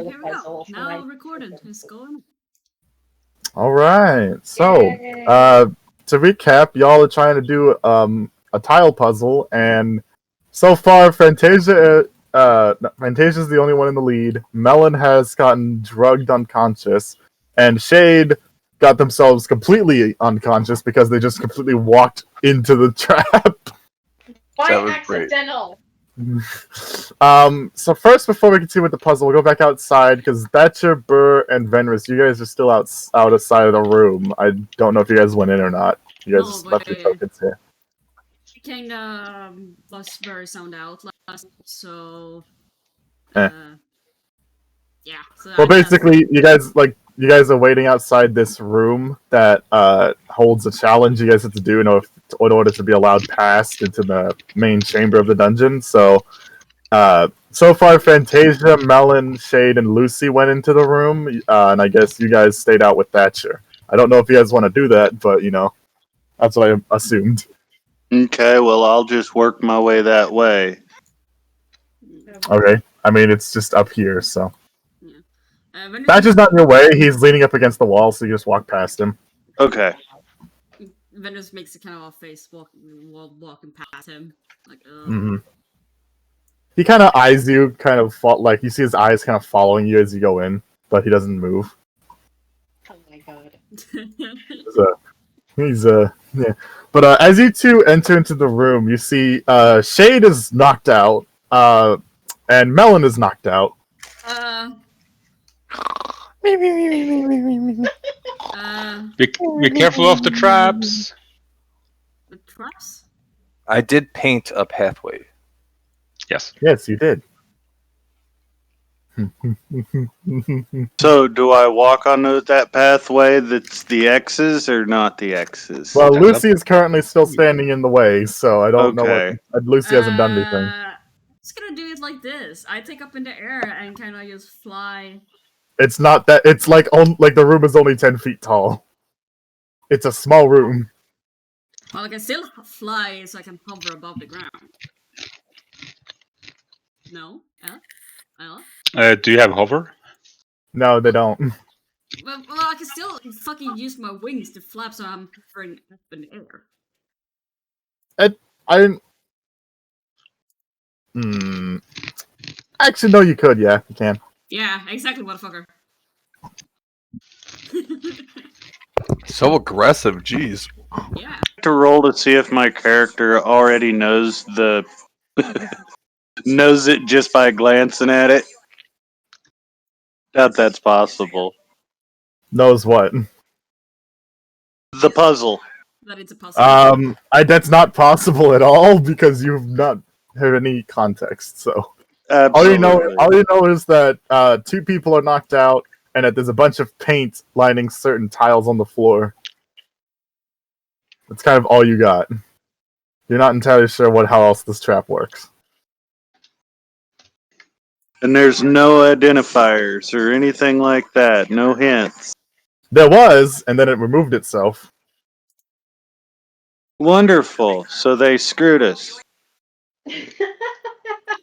here we go. Now recorded. It's going. All right. So, to recap, y'all are trying to do a tile puzzle, and so far, Fantasia's the only one in the lead. Melon has gotten drugged unconscious, and Shade got themselves completely unconscious because they just completely walked into the trap. Why accidental? So first, before we continue with the puzzle, we'll go back outside because Thatcher, Burr, and Venris, you guys are still outside of the room. I don't know if you guys went in or not. You guys just left your tokens here. It kind of was very sound out last, so yeah. So well, basically, you guys are waiting outside this room that holds a challenge you guys have to do in order to be allowed past into the main chamber of the dungeon. So, so far, Fantasia, Melon, Shade, and Lucy went into the room, and I guess you guys stayed out with Thatcher. I don't know if you guys want to do that, but that's what I assumed. Okay, well, I'll just work my way that way. Okay, I mean it's just up here, so. Thatcher's not in your way. He's leaning up against the wall, so you just walk past him. Okay. Venus makes a kind of a face walking past him. Like, He kind of eyes you, kind of like you see his eyes kind of following you as you go in, but he doesn't move. Oh my god. Yeah. But as you two enter into the room, you see Shade is knocked out, and Melon is knocked out. Be careful of the traps. The traps? I did paint a pathway. Yes. Yes, you did. So, do I walk on that pathway that's the X's or not the X's? Well, Lucy is currently still standing in the way, so I don't know what... Lucy hasn't done anything. I'm just gonna do it like this. I take up in the air and kind of just fly. It's not that... It's like the room is only 10 feet tall. It's a small room. Well, I can still fly so I can hover above the ground. No? Do you have hover? No, they don't. Well, I can still fucking use my wings to flap so I'm hovering up in the air. Actually, no, you could, yeah, you can. Yeah, exactly, motherfucker. So aggressive, jeez. Yeah. To roll to see if my character already knows knows it just by glancing at it. Doubt that's possible. Knows what? The puzzle. That it's a puzzle. That's not possible at all because you've not heard any context. So Absolutely. all you know is that two people are knocked out and that there's a bunch of paint lining certain tiles on the floor. That's kind of all you got. You're not entirely sure how else this trap works. And there's no identifiers or anything like that. No hints. There was, and then it removed itself. Wonderful. So they screwed us.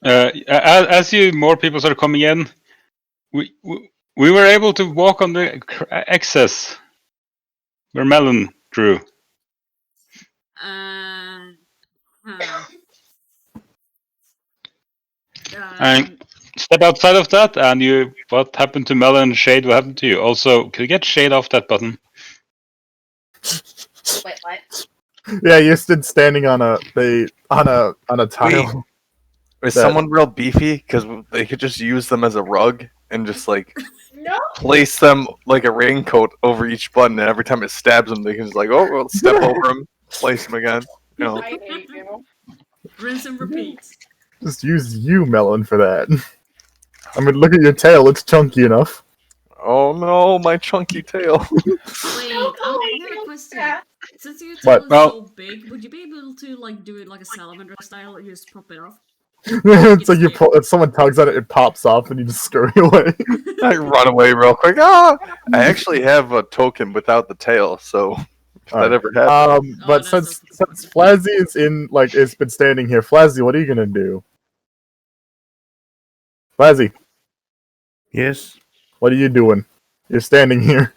As more people started coming in, we were able to walk on the excess where Melon drew. And step outside of that, and what happened to Melon and Shade? What happened to you? Also, could you get Shade off that button? Wait, what? Yeah, you're standing on a tile. Is someone real beefy? Because they could just use them as a rug and just place them like a raincoat over each button, and every time it stabs them, they can just we'll step over them, place them again. I hate you. Rinse and repeat. Just use you, Melon, for that. I mean, look at your tail. It's chunky enough. Oh no, my chunky tail. Wait, I have a question. Since your tail is so big, would you be able to do it like a salamander style and just pop it off? It's like if someone tugs at it, it pops off, and you just scurry away. I run away real quick. I actually have a token without the tail, so if that ever happens. But since Flazzy is it's been standing here, Flazzy, what are you gonna do? Flazzy. Yes. What are you doing? You're standing here.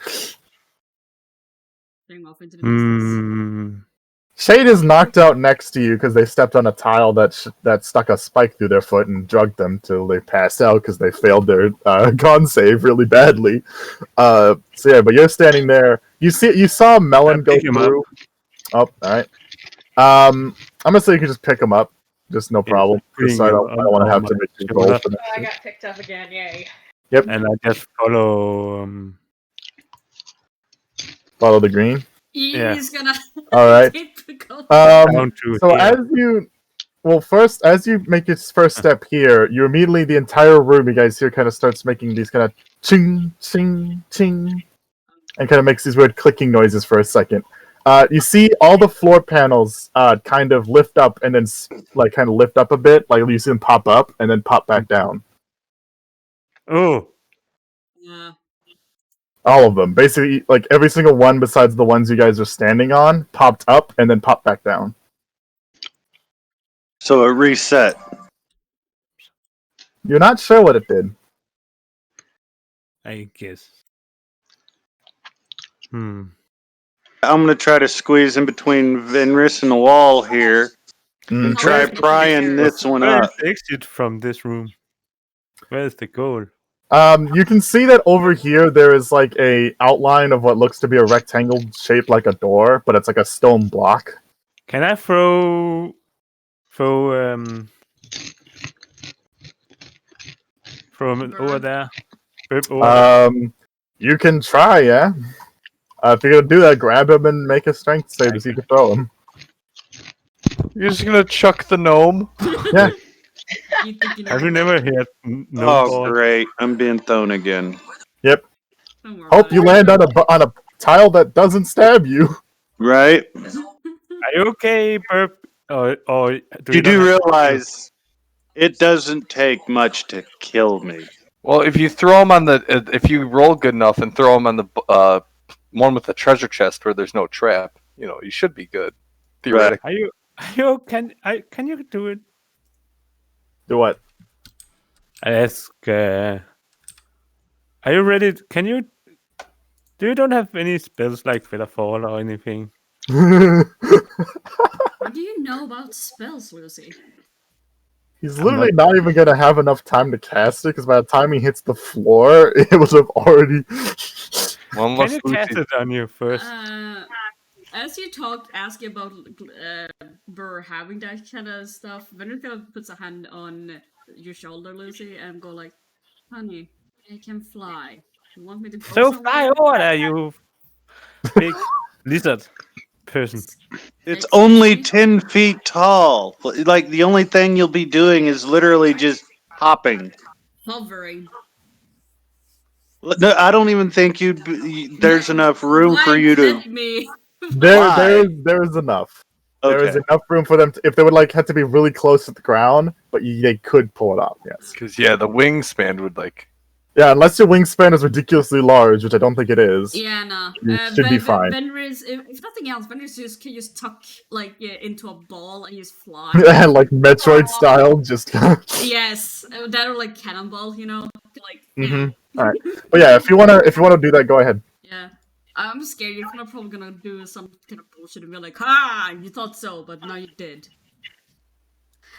Staring off into the distance. Shade is knocked out next to you because they stepped on a tile that stuck a spike through their foot and drugged them till they passed out because they failed their con save really badly. So yeah, but you're standing there. You saw Melon go pick him through. Oh, all right. I'm gonna say you can just pick him up, just no problem. Just so I don't want to have to make you roll for that. I got picked up again, yay. Yep. And I just follow. Follow the green. He's gonna. All right. Down to So here. as you make your first step here, you immediately the entire room you guys hear kind of starts making these kind of ching ching ching, and kind of makes these weird clicking noises for a second. You see all the floor panels kind of lift up and then like kind of lift up a bit, like you see them pop up and then pop back down. Oh. Yeah. All of them, basically, like every single one besides the ones you guys are standing on, popped up and then popped back down. So it reset. You're not sure what it did. I guess. I'm gonna try to squeeze in between Venris and the wall here and try prying this one Where's Uh, up. the exit from this room? Where's the goal? You can see that over here there is like a outline of what looks to be a rectangle shaped like a door, but it's like a stone block. Can I throw from over there? You can try, yeah. If you're gonna do that, grab him and make a strength save to see if you can throw him. You're just gonna chuck the gnome? Yeah. Have you never heard Great! I'm being thrown again. Yep. Hope you land on a tile that doesn't stab you. Right? Are you okay, Burp? Or You do realize it doesn't take much to kill me. Well, if you throw them on if you roll good enough and throw them on the one with the treasure chest where there's no trap, you should be good. Theoretically. Can you do it? Do what? I ask. Are you ready? Do you don't have any spells like Feather Fall or anything? What do you know about spells, Lucy? He's literally not even gonna have enough time to cast it because by the time he hits the floor, it would have already. Can you cast it on you first? As you ask about Burr having that kind of stuff, Veronica puts a hand on your shoulder, Lucy, and go like, "Honey, I can fly. You want me to go So somewhere?" fly over, you big lizard person. It's only 10 feet tall. Like, the only thing you'll be doing is literally just hopping. Hovering. No, I don't even think there's enough room for you to. Me. There is enough. There is enough room for them if they would have to be really close to the ground, but they could pull it off. Yes. Because the wingspan would Yeah, unless your wingspan is ridiculously large, which I don't think it is. Yeah, no. You should be fine. Venris, if nothing else, Venris can just tuck into a ball and just fly. Like Metroid style, just. Yes, that or like cannonball, like. Mm-hmm. All right, but yeah, if you wanna do that, go ahead. Yeah, I'm scared you're probably gonna do some kind of bullshit and be like, "Ha! You thought so, but now you did."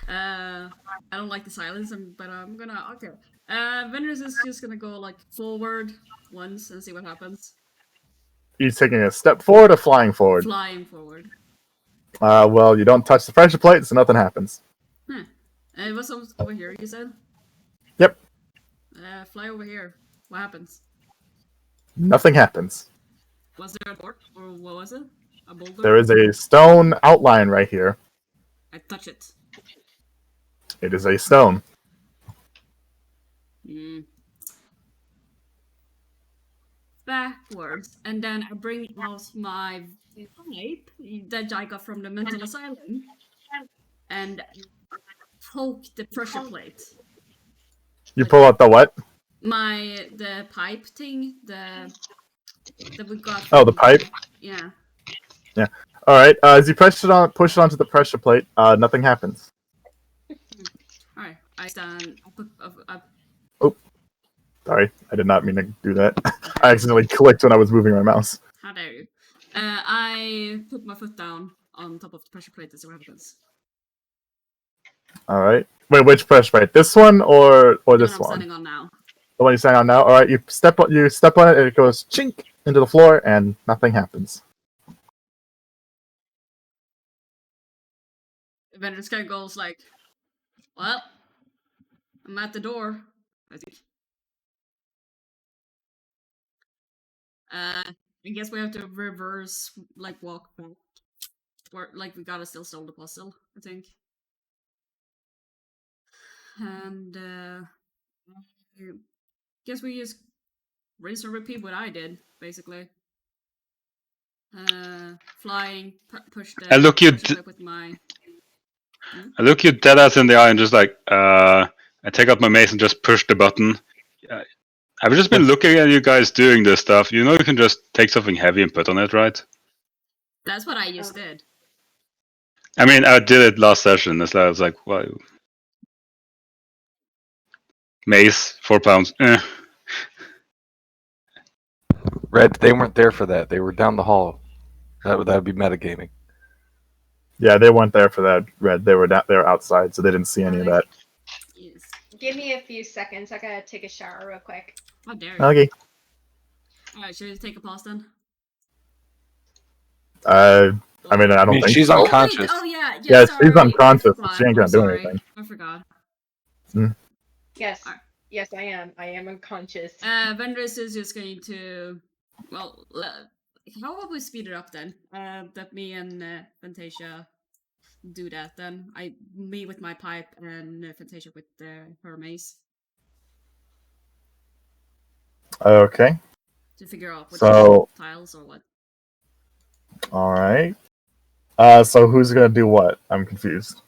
I don't like the silence, but I'm gonna okay. Venris is just gonna go like forward once and see what happens. He's taking a step forward or flying forward? Flying forward. Well, you don't touch the pressure plate, so nothing happens. Huh. What's over here, you said? Yep. Fly over here. What happens? Nothing happens. Was there a board? Or what was it? A boulder? There is a stone outline right here. I touch it. It is a stone. Backwards, and then I bring out my pipe that I got from the mental asylum and poke the pressure plate. You pull out the what? The pipe thing, that we got. Oh, the pipe. Yeah. Yeah. All right. As you push it onto the pressure plate, nothing happens. All right. I stand. Sorry, I did not mean to do that. I accidentally clicked when I was moving my mouse. How dare you? I put my foot down on top of the pressure plate to see what happens. All right. Wait, which pressure plate? This one or The this one I'm one? standing on now. The one you're standing on now. All right. You step on it, and it goes chink into the floor, and nothing happens. Then this guy goes like, "Well, I'm at the door." I think. I guess we have to reverse, like, walk back. Or, like, we gotta still solve the puzzle, I think. And, I guess we just rinse and repeat what I did, basically. Flying, push the I look you pressure plate with my... I look you dead ass in the eye and just like, I take out my mace and just push the button. I've just been looking at you guys doing this stuff. You know you can just take something heavy and put on it, right? That's what I just did. I mean, I did it last session. It's like, I was like, well, mace, 4 pounds. Red, they weren't there for that. They were down the hall. That would be metagaming. Yeah, they weren't there for that, Red. They were outside, so they didn't see any of that. Yes. Give me a few seconds. I gotta take a shower real quick. How dare you? Okay. Alright, should we take a pause then? I mean, I don't think she's so. unconscious. Oh, yeah. Yeah, sorry. she's unconscious. I She ain't gonna do anything. I forgot. Yes. Alright. Yes, I am. I am unconscious. Vendris is just going to... Well, how about we speed it up then? That me and Fantasia do that then. Me with my pipe and Fantasia with her mace. Okay. To figure out which tiles or what. All right. So who's gonna do what? I'm confused.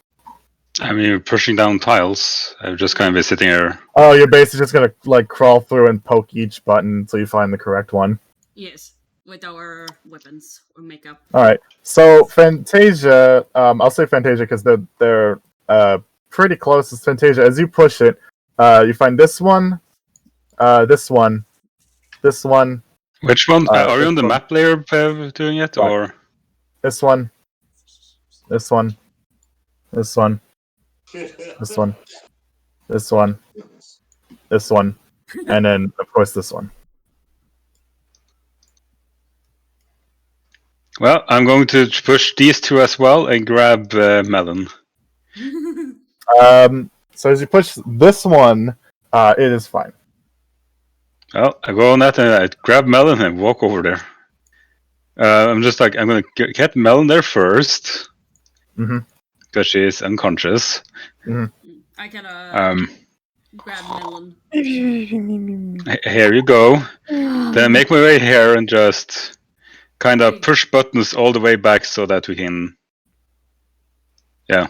I mean, you're pushing down tiles. I've just kind of been sitting here. Oh, you're basically just gonna like crawl through and poke each button until you find the correct one. Yes, with our weapons or makeup. All right. So Fantasia, I'll say Fantasia because they're pretty close. As Fantasia, as you push it, you find this one, this one, this one. Which one? Are you on the one. map layer doing it, Right. or This one, this one, this one, this one, this one, this one, and then of course this one. Well, I'm going to push these two as well and grab Melon. So as you push this one, it is fine. Well, I go on that and I grab Melon and walk over there. I'm just like, I'm going to get Melon there first. Because she is unconscious. I gotta grab Melon. Here you go. Then I make my way here and just kind of push buttons all the way back so that we can... Yeah.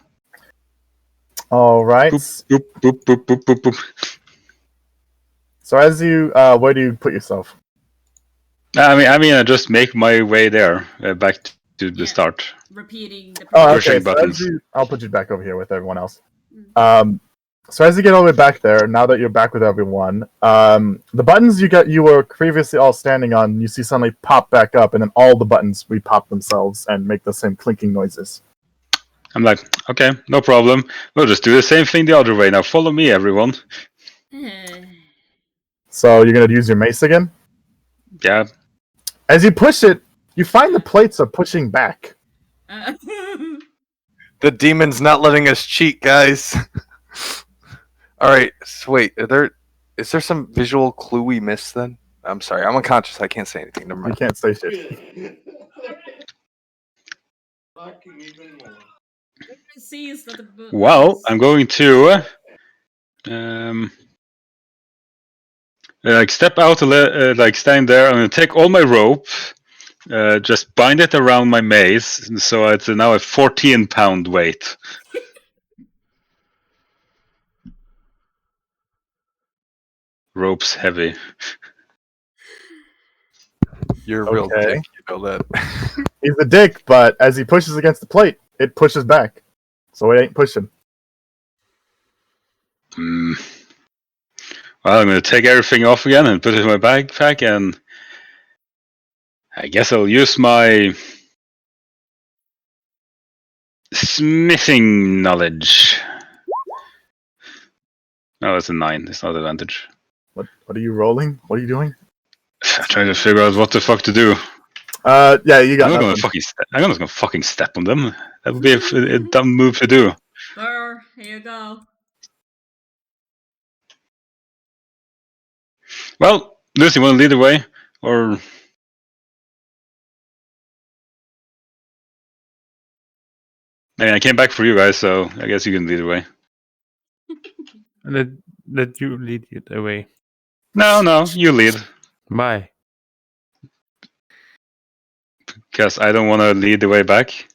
All right. Boop, boop, boop, boop, boop, boop, boop. So as you, where do you put yourself? I mean, I just make my way there, back to the start. Repeating the pushing So buttons. I'll put you back over here with everyone else. So as you get all the way back there, now that you're back with everyone, the buttons you were previously all standing on, you see suddenly pop back up, and then all the buttons repop themselves and make the same clinking noises. I'm like, okay, no problem. We'll just do the same thing the other way. Now follow me, everyone. So you're gonna use your mace again? Yeah. As you push it, you find the plates are pushing back. The demon's not letting us cheat, guys. All right, so wait, is there some visual clue we missed then? I'm sorry, I'm unconscious. I can't say anything. Never You mind. can't say shit. Sees that the Well, I'm going to like step out, like stand there. I'm gonna take all my rope, just bind it around my mace, so it's now a 14-pound weight. Rope's heavy. You're a real Okay. dick, you know that. He's a dick, but as he pushes against the plate, it pushes back. So it ain't pushing. Well, I'm gonna take everything off again and put it in my backpack, and I guess I'll use my smithing knowledge. No, it's a 9. It's not advantage. What are you rolling? What are you doing? I'm trying to figure out what the fuck to do. Yeah, you got I'm not nothing. I'm not gonna fucking step on them. That would be a dumb move to do. Burr, here you go. Well, Lucy, want to lead the way, or? I mean, I came back for you guys, so I guess you can lead the way. Let you lead it away. No, you lead. Why? Because I don't want to lead the way back.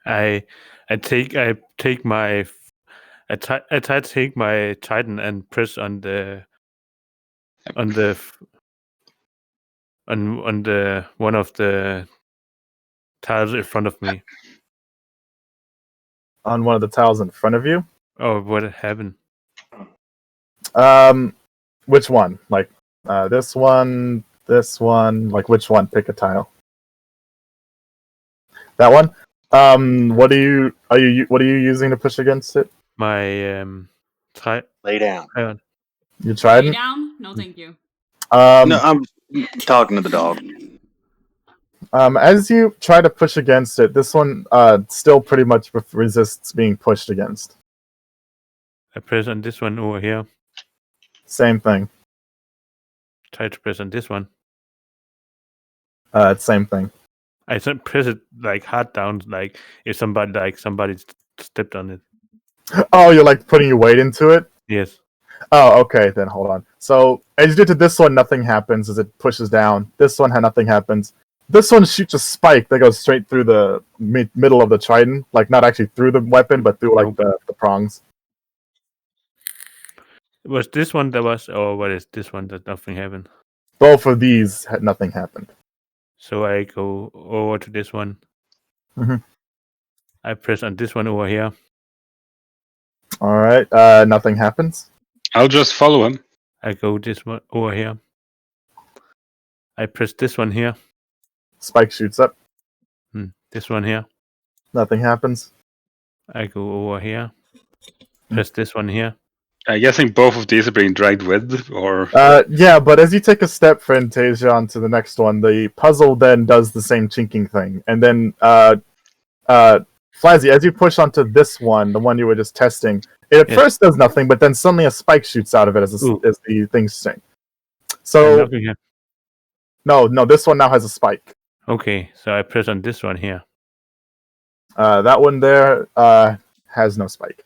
I take my I try to take my Titan and press on the one of the tiles in front of me. On one of the tiles in front of you. Oh, what happened? Which one? Like this one, like which one? Pick a tile. That one. What are you using to push against it? My Lay down. You tried? Lay down? No, thank you. No, I'm talking to the dog. As you try to push against it, this one still pretty much resists being pushed against. I press on this one over here. Same thing. Try to press on this one. Same thing. I press it like hard down, like if somebody stepped on it. Oh, you're like putting your weight into it? Yes. Oh, okay, then hold on. So, as you do to this one, nothing happens as it pushes down. This one, nothing happens. This one shoots a spike that goes straight through the middle of the trident. Like, not actually through the weapon, but through, like, the prongs. Was this one that was, or what is this one that nothing happened? Both of these, nothing happened. So I go over to this one. Mm-hmm. I press on this one over here. Alright, nothing happens. I'll just follow him. I go this one over here. I press this one here. Spike shoots up. This one here. Nothing happens. I go over here. Press this one here. I'm guessing both of these are being dragged with, or... Yeah, but as you take a step, Fantasia, onto the next one, the puzzle then does the same chinking thing. And then, Flazzy, as you push onto this one, the one you were just testing, it at first does nothing, but then suddenly a spike shoots out of it as the things sink. So, no, this one now has a spike. Okay, so I press on this one here. That one there has no spike.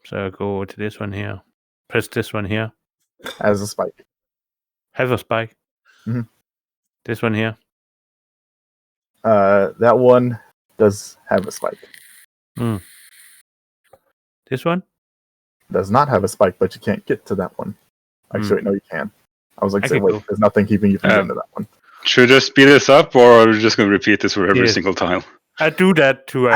So I go over to this one here. Press this one here. Has a spike. Have a spike. Mm-hmm. This one here. That one does have a spike. This one? Does not have a spike, but you can't get to that one. Actually, no, you can. I was like, wait, there's nothing keeping you from getting to that one. Should we just speed this up, or are we just going to repeat this for every single tile? I do that too.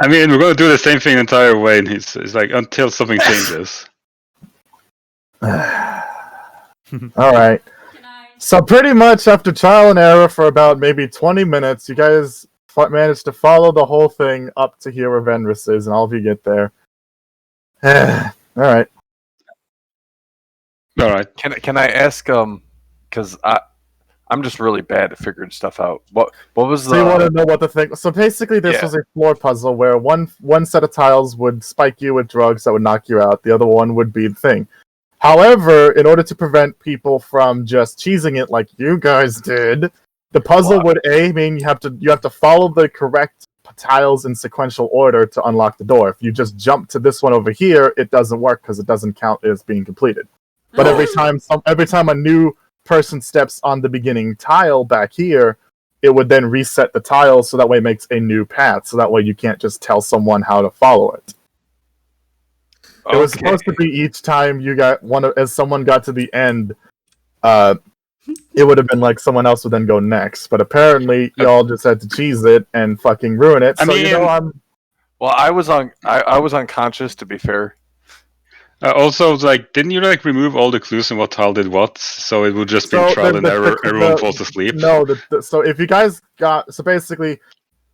I mean, we're going to do the same thing the entire way, and it's like, until something changes. Alright. So pretty much after trial and error for about maybe 20 minutes, you guys managed to follow the whole thing up to here where Venris is, and all of you get there. Alright. Alright. Can I ask, because I'm just really bad at figuring stuff out. What was the... So you want to know what the thing... So basically this was a floor puzzle where one set of tiles would spike you with drugs that would knock you out. The other one would be the thing. However, in order to prevent people from just cheesing it like you guys did, the puzzle would mean you have to follow the correct tiles in sequential order to unlock the door. If you just jump to this one over here, it doesn't work because it doesn't count as being completed. But every time a new person steps on the beginning tile back here, it would then reset the tile so that way it makes a new path. So that way you can't just tell someone how to follow it. It was supposed to be each time you got as someone got to the end, it would have been like someone else would then go next. But apparently y'all just had to cheese it and fucking ruin it. Well, I was unconscious, to be fair. Also, like, didn't you like remove all the clues in what tile did what, so it would just be So trial and error? Everyone falls asleep. No, so if you guys got basically,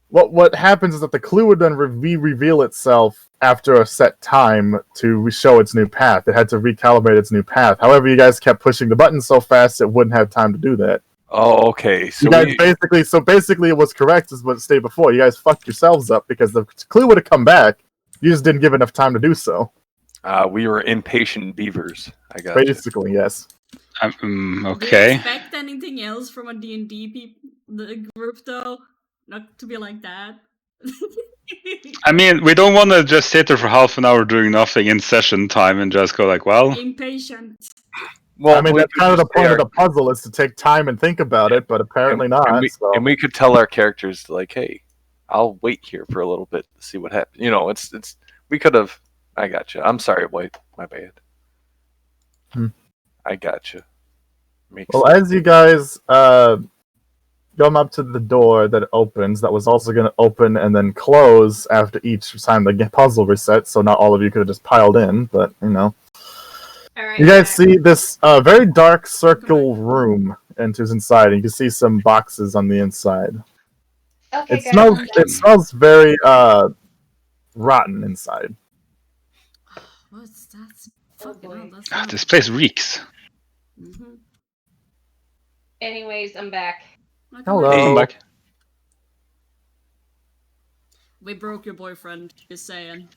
what happens is that the clue would then reveal itself after a set time to show its new path. It had to recalibrate its new path. However, you guys kept pushing the button so fast it wouldn't have time to do that. Oh, okay. So you guys basically it was correct is what it stated before. You guys fucked yourselves up because the clue would have come back. You just didn't give enough time to do so. We were impatient beavers. I got Basically, yes. Okay. Do you expect anything else from a D&D group, though? Not to be like that. I mean, we don't want to just sit there for half an hour doing nothing in session time and just go like, well... Impatient. Well, I mean, that's kind of the point of the puzzle is to take time and think about it, but apparently not. And we could tell our characters, like, hey, I'll wait here for a little bit to see what happens. You know, it's we could have... I got you. I'm sorry, White. My bad. I got you. Well, as you guys come up to the door that opens, that was also going to open and then close after each time the puzzle reset, so not all of you could have just piled in, but, you know. Alright, you guys see this very dark circle room enters inside, and you can see some boxes on the inside. Okay, it smells very rotten inside. What's that? Fucking hell, that's not... This place reeks. Mm-hmm. Anyways, I'm back. Hello. Welcome back. We broke your boyfriend, just saying.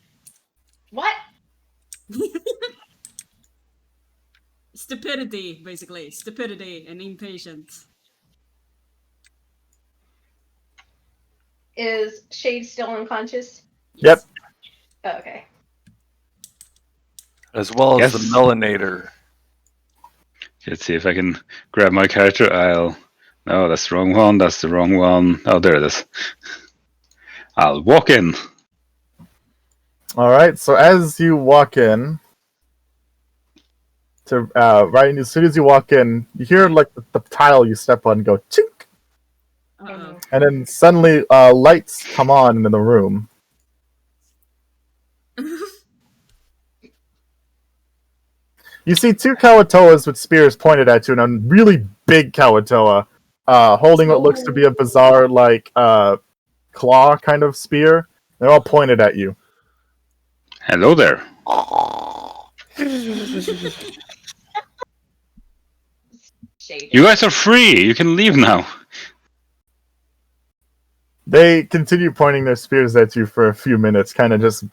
What? Stupidity, basically. Stupidity and impatience. Is Shade still unconscious? Yep. Oh, okay. As well as the melanator. Let's see if I can grab my character. No, that's the wrong one. That's the wrong one. Oh, there it is. I'll walk in. Alright, so as you walk in, right as soon as you walk in, you hear like the tile you step on go chink. Uh-oh. And then suddenly lights come on in the room. You see two Kawatoas with spears pointed at you, and a really big Kawatoa holding what looks to be a bizarre, like, claw kind of spear. They're all pointed at you. Hello there. You guys are free. You can leave now. They continue pointing their spears at you for a few minutes, kind of just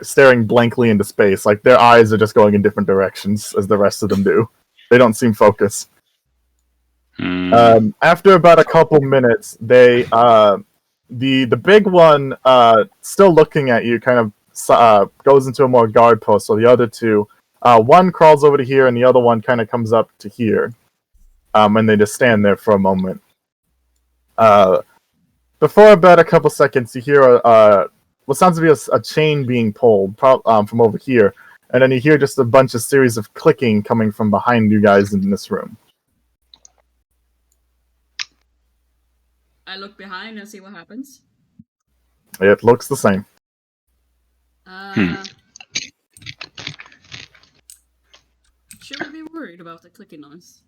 staring blankly into space. Like their eyes are just going in different directions as the rest of them do. They don't seem focused. After about a couple minutes, they the big one still looking at you kind of goes into a more guard post. So the other two, one crawls over to here and the other one kind of comes up to here. And they just stand there for a moment. Before about a couple seconds, you hear what sounds to be a chain being pulled from over here, and then you hear just a bunch of series of clicking coming from behind you guys in this room. I look behind and see what happens. It looks the same. Should we be worried about the clicking noise?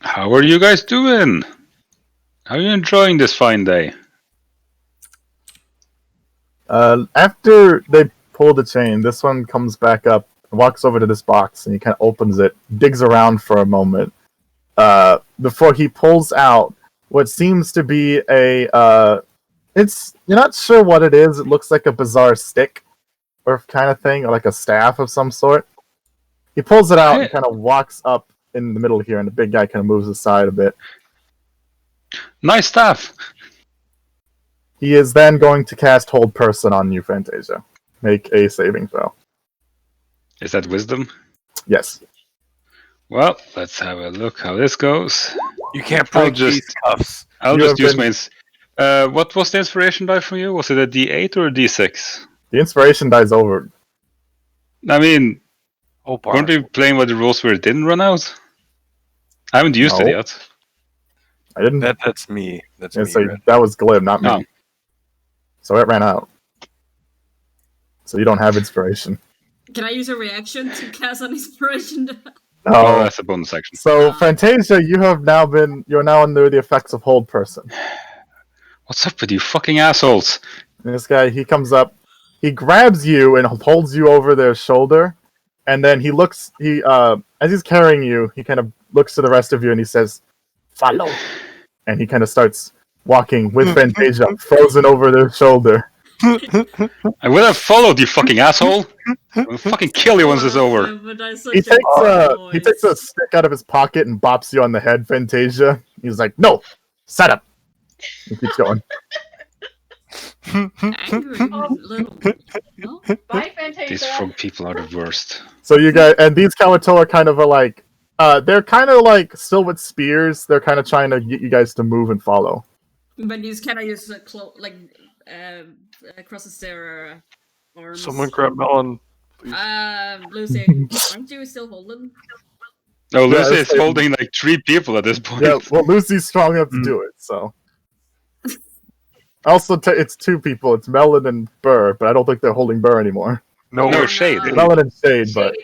How are you guys doing? How are you enjoying this fine day? After they pull the chain, this one comes back up, walks over to this box, and he kind of opens it, digs around for a moment, before he pulls out what seems to be you're not sure what it is. It looks like a bizarre stick or kind of thing, or like a staff of some sort. He pulls it out and kind of walks up in the middle here, and the big guy kind of moves aside a bit. Nice stuff. He is then going to cast Hold Person on you, Fantasia. Make a saving throw. Is that wisdom? Yes. Well, let's have a look how this goes. You can't break these cuffs. I'll just use my... what was the inspiration die from you? Was it a D8 or a D6? The inspiration die's over. I mean, weren't we playing by the rules where it didn't run out? I haven't used it yet. I didn't. That's me. That's me. So that was Glib, not me. Oh. So it ran out. So you don't have inspiration. Can I use a reaction to cast an inspiration? Oh, that's a bonus action. So Fantasia, you're now under the effects of Hold Person. What's up with you fucking assholes? And this guy, he comes up, he grabs you and holds you over their shoulder, and then as he's carrying you, he kind of looks to the rest of you and he says, "Follow." And he kind of starts walking with Fantasia, frozen over their shoulder. I would have followed you, fucking asshole. I will fucking kill you once it's over. He takes a stick out of his pocket and bops you on the head, Fantasia. He's like, "No, set up." He keeps going. Angry little. No? Bye, Fantasia. These frog people are the worst. So you guys, and these Kawatoa kind of are like, they're kind of like still with spears. They're kind of trying to get you guys to move and follow. But these kind of use crosses their arms. Someone grab Melon. Lucy, aren't you still holding? No, Lucy Yeah, is holding like 3 people at this point. Yeah, well, Lucy's strong enough to do it, so. Also, it's 2 people. It's Melon and Burr, but I don't think they're holding Burr anymore. No, Shade. Melon and Shade, but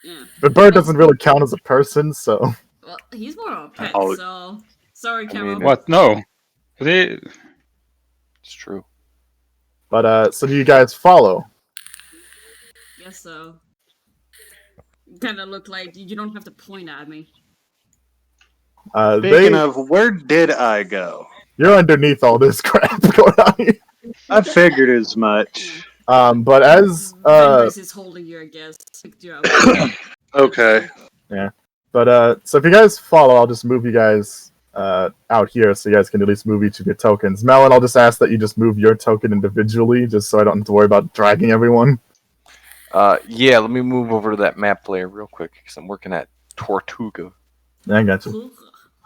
Yeah. but Burr doesn't really count as a person, so. Well, he's more of a pet, Oh. so sorry, Carol. What? No. They... It's true. But so do you guys follow? Guess so. Kind of look like you don't have to point at me. Speaking of, where did I go? You're underneath all this crap going on here. I figured as much. But as Fenris is holding you, I guess. Picked you up. Okay. But so if you guys follow, I'll just move you guys out here so you guys can at least move each of your tokens. Melon, I'll just ask that you just move your token individually, just so I don't have to worry about dragging everyone. Yeah, let me move over to that map layer real quick because I'm working at Tortuga. I got you.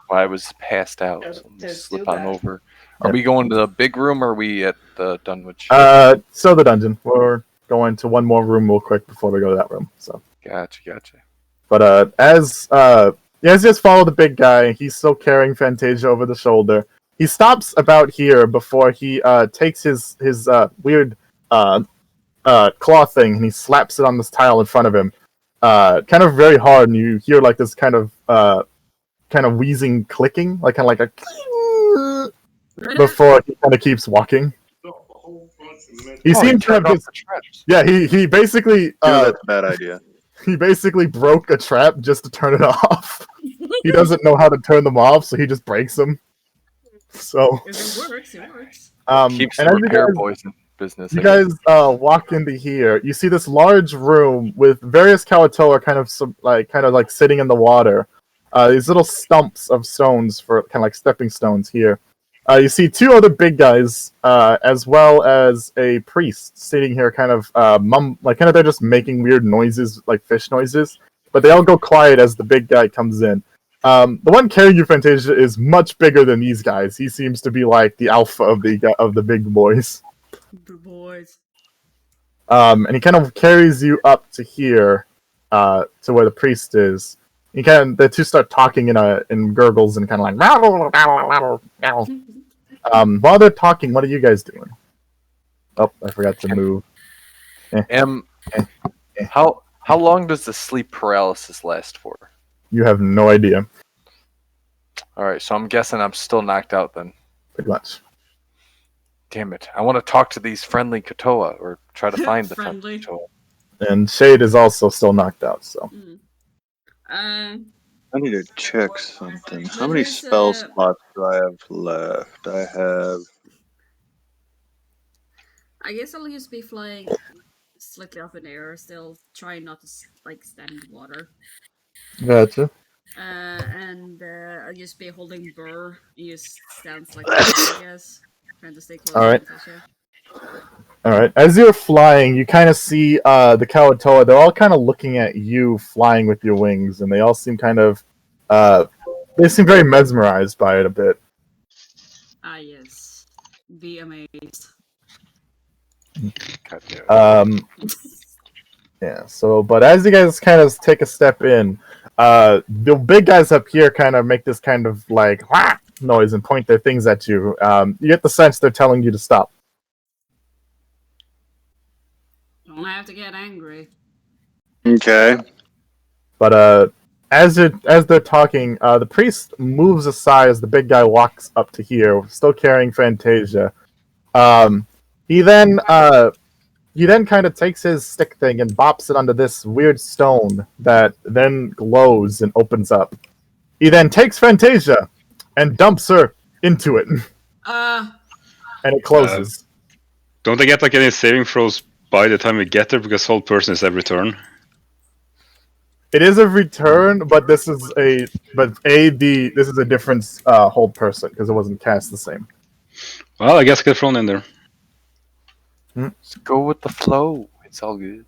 I was passed out, so I'm just slip on Tortuga. over. Are we going to the big room or are we at the Dunwich? So the dungeon. We're going to one more room real quick before we go to that room. So. Gotcha. But as you just follow the big guy, he's still carrying Fantasia over the shoulder. He stops about here before he takes his weird claw thing and he slaps it on this tile in front of him, kind of very hard, and you hear like this kind of wheezing clicking, like kind of like a before he kind of keeps walking. He seems to have his, he basically That's a bad idea. he basically broke a trap just to turn it off. He doesn't know how to turn them off, so he just breaks them. So If it works, it works. Keeps and the as you repair guys- boys in business. You guys walk into here. You see this large room with various Kawatoa kind of sitting in the water. These little stumps of stones for kind of like stepping stones here. You see 2 other big guys, as well as a priest sitting here, kind of they're just making weird noises, like fish noises. But they all go quiet as the big guy comes in. The one carrying you, Fantasia, is much bigger than these guys. He seems to be like the alpha of the big boys. Boys. And he kind of carries you up to here, to where the priest is. The 2 start talking in gurgles and kind of like. While they're talking, what are you guys doing? Oh, I forgot to move. How long does the sleep paralysis last for? You have no idea, All right, so I'm guessing I'm still knocked out then. pretty much. Damn it! I want to talk to these friendly Katoa or try to find the Friendly. Katoa. And Shade is also still knocked out. So I need to check something. How many There's, spell slots do I have left? I guess I'll just be flying slightly up in the air, still trying not to stand in the water. gotcha. And I'll just be holding Burr. He just stands like that, I guess. Trying to stay close. All right. to Natasha. All right. As you're flying, you kind of see the Kawatoa. They're all kind of looking at you flying with your wings, and they all seem they seem very mesmerized by it a bit. Ah, yes. Be amazed. Yeah. So, but as you guys kind of take a step in, the big guys up here kind of make this kind of like "Wah!" noise and point their things at you. You get the sense they're telling you to stop. Don't have to get angry. Okay. But as they're talking, the priest moves aside as the big guy walks up to here, still carrying Fantasia. He then kind of takes his stick thing and bops it onto this weird stone that then glows and opens up. He then takes Fantasia and dumps her into it, and it closes. Don't I get like any saving throws by the time we get there because whole person is every turn? It is a return, but this is a different hold person because it wasn't cast the same. Well, I guess I get thrown in there. Just go with the flow. It's all good.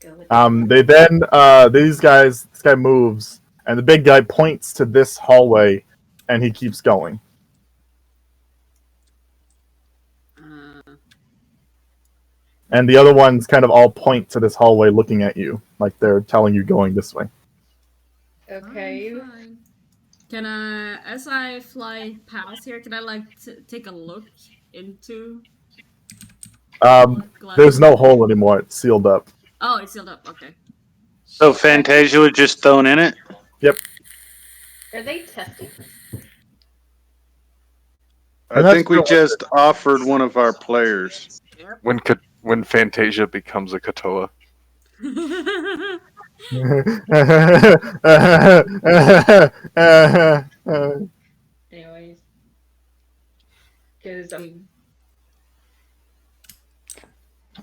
They then this guy moves, and the big guy points to this hallway, and he keeps going. And the other ones kind of all point to this hallway looking at you, like they're telling you going this way. Okay. Fine. Can I, as I fly past here, can I like take a look into? There's no hole anymore. It's sealed up. Oh, it's sealed up. Okay. So Fantasia was just thrown in it? Yep. Are they testing? I think we just offered one of our players. When Fantasia becomes a Katoa. Anyways. Because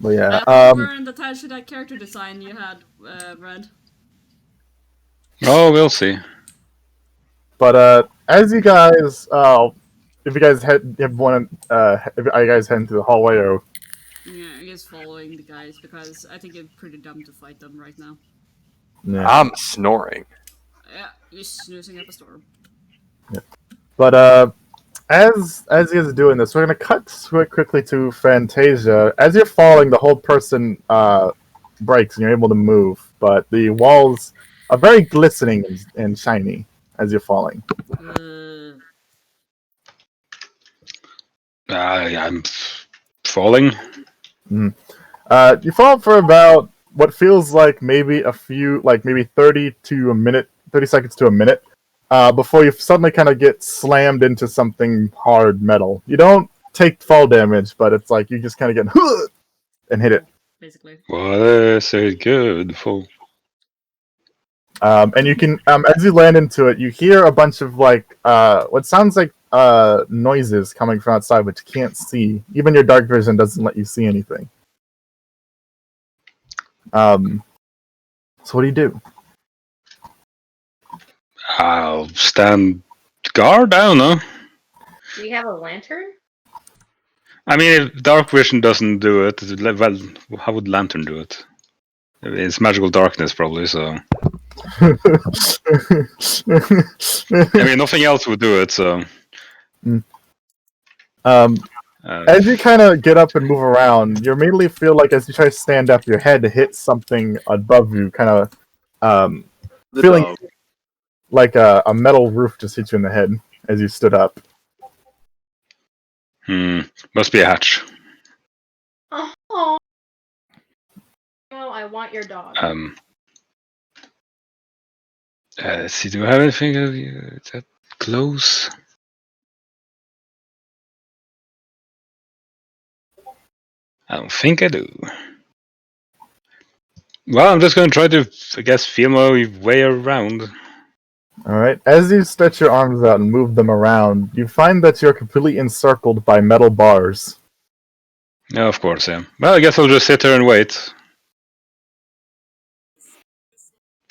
But yeah. Where in the title should that character design you had, Red? Oh, we'll see. But as you guys, if you guys heading through the hallway or? Yeah, I guess following the guys because I think it's pretty dumb to fight them right now. Yeah. I'm snoring. Yeah, you're snoozing up a storm. Yeah. But as you guys are doing this, we're gonna cut quickly to Fantasia. As you're falling, the whole person breaks and you're able to move, but the walls are very glistening and shiny as you're falling. I'm falling. You fall for about what feels like maybe maybe 30 seconds to a minute, before you suddenly kind of get slammed into something hard metal. You don't take fall damage, but it's like you just kind of get and hit it. Basically. What is it good for? And you can, as you land into it, you hear a bunch of what sounds like noises coming from outside, which you can't see. Even your dark vision doesn't let you see anything. So what do you do? I'll stand guard. I don't know. do we have a lantern? I mean, if dark vision doesn't do it, well, how would lantern do it? It's magical darkness, probably. So. I mean, nothing else would do it. So. As you kind of get up and move around, you immediately feel like as you try to stand up, your head hits something above you, kind of feeling dog. like a metal roof just hit you in the head as you stood up. Must be a hatch. Oh, I want your dog. Let's see, do I have anything that close? I don't think I do. Well, I'm just going to try to, I guess, feel my way around. Alright, as you stretch your arms out and move them around, you find that you're completely encircled by metal bars. Yeah, of course, yeah. Well, I guess I'll just sit here and wait.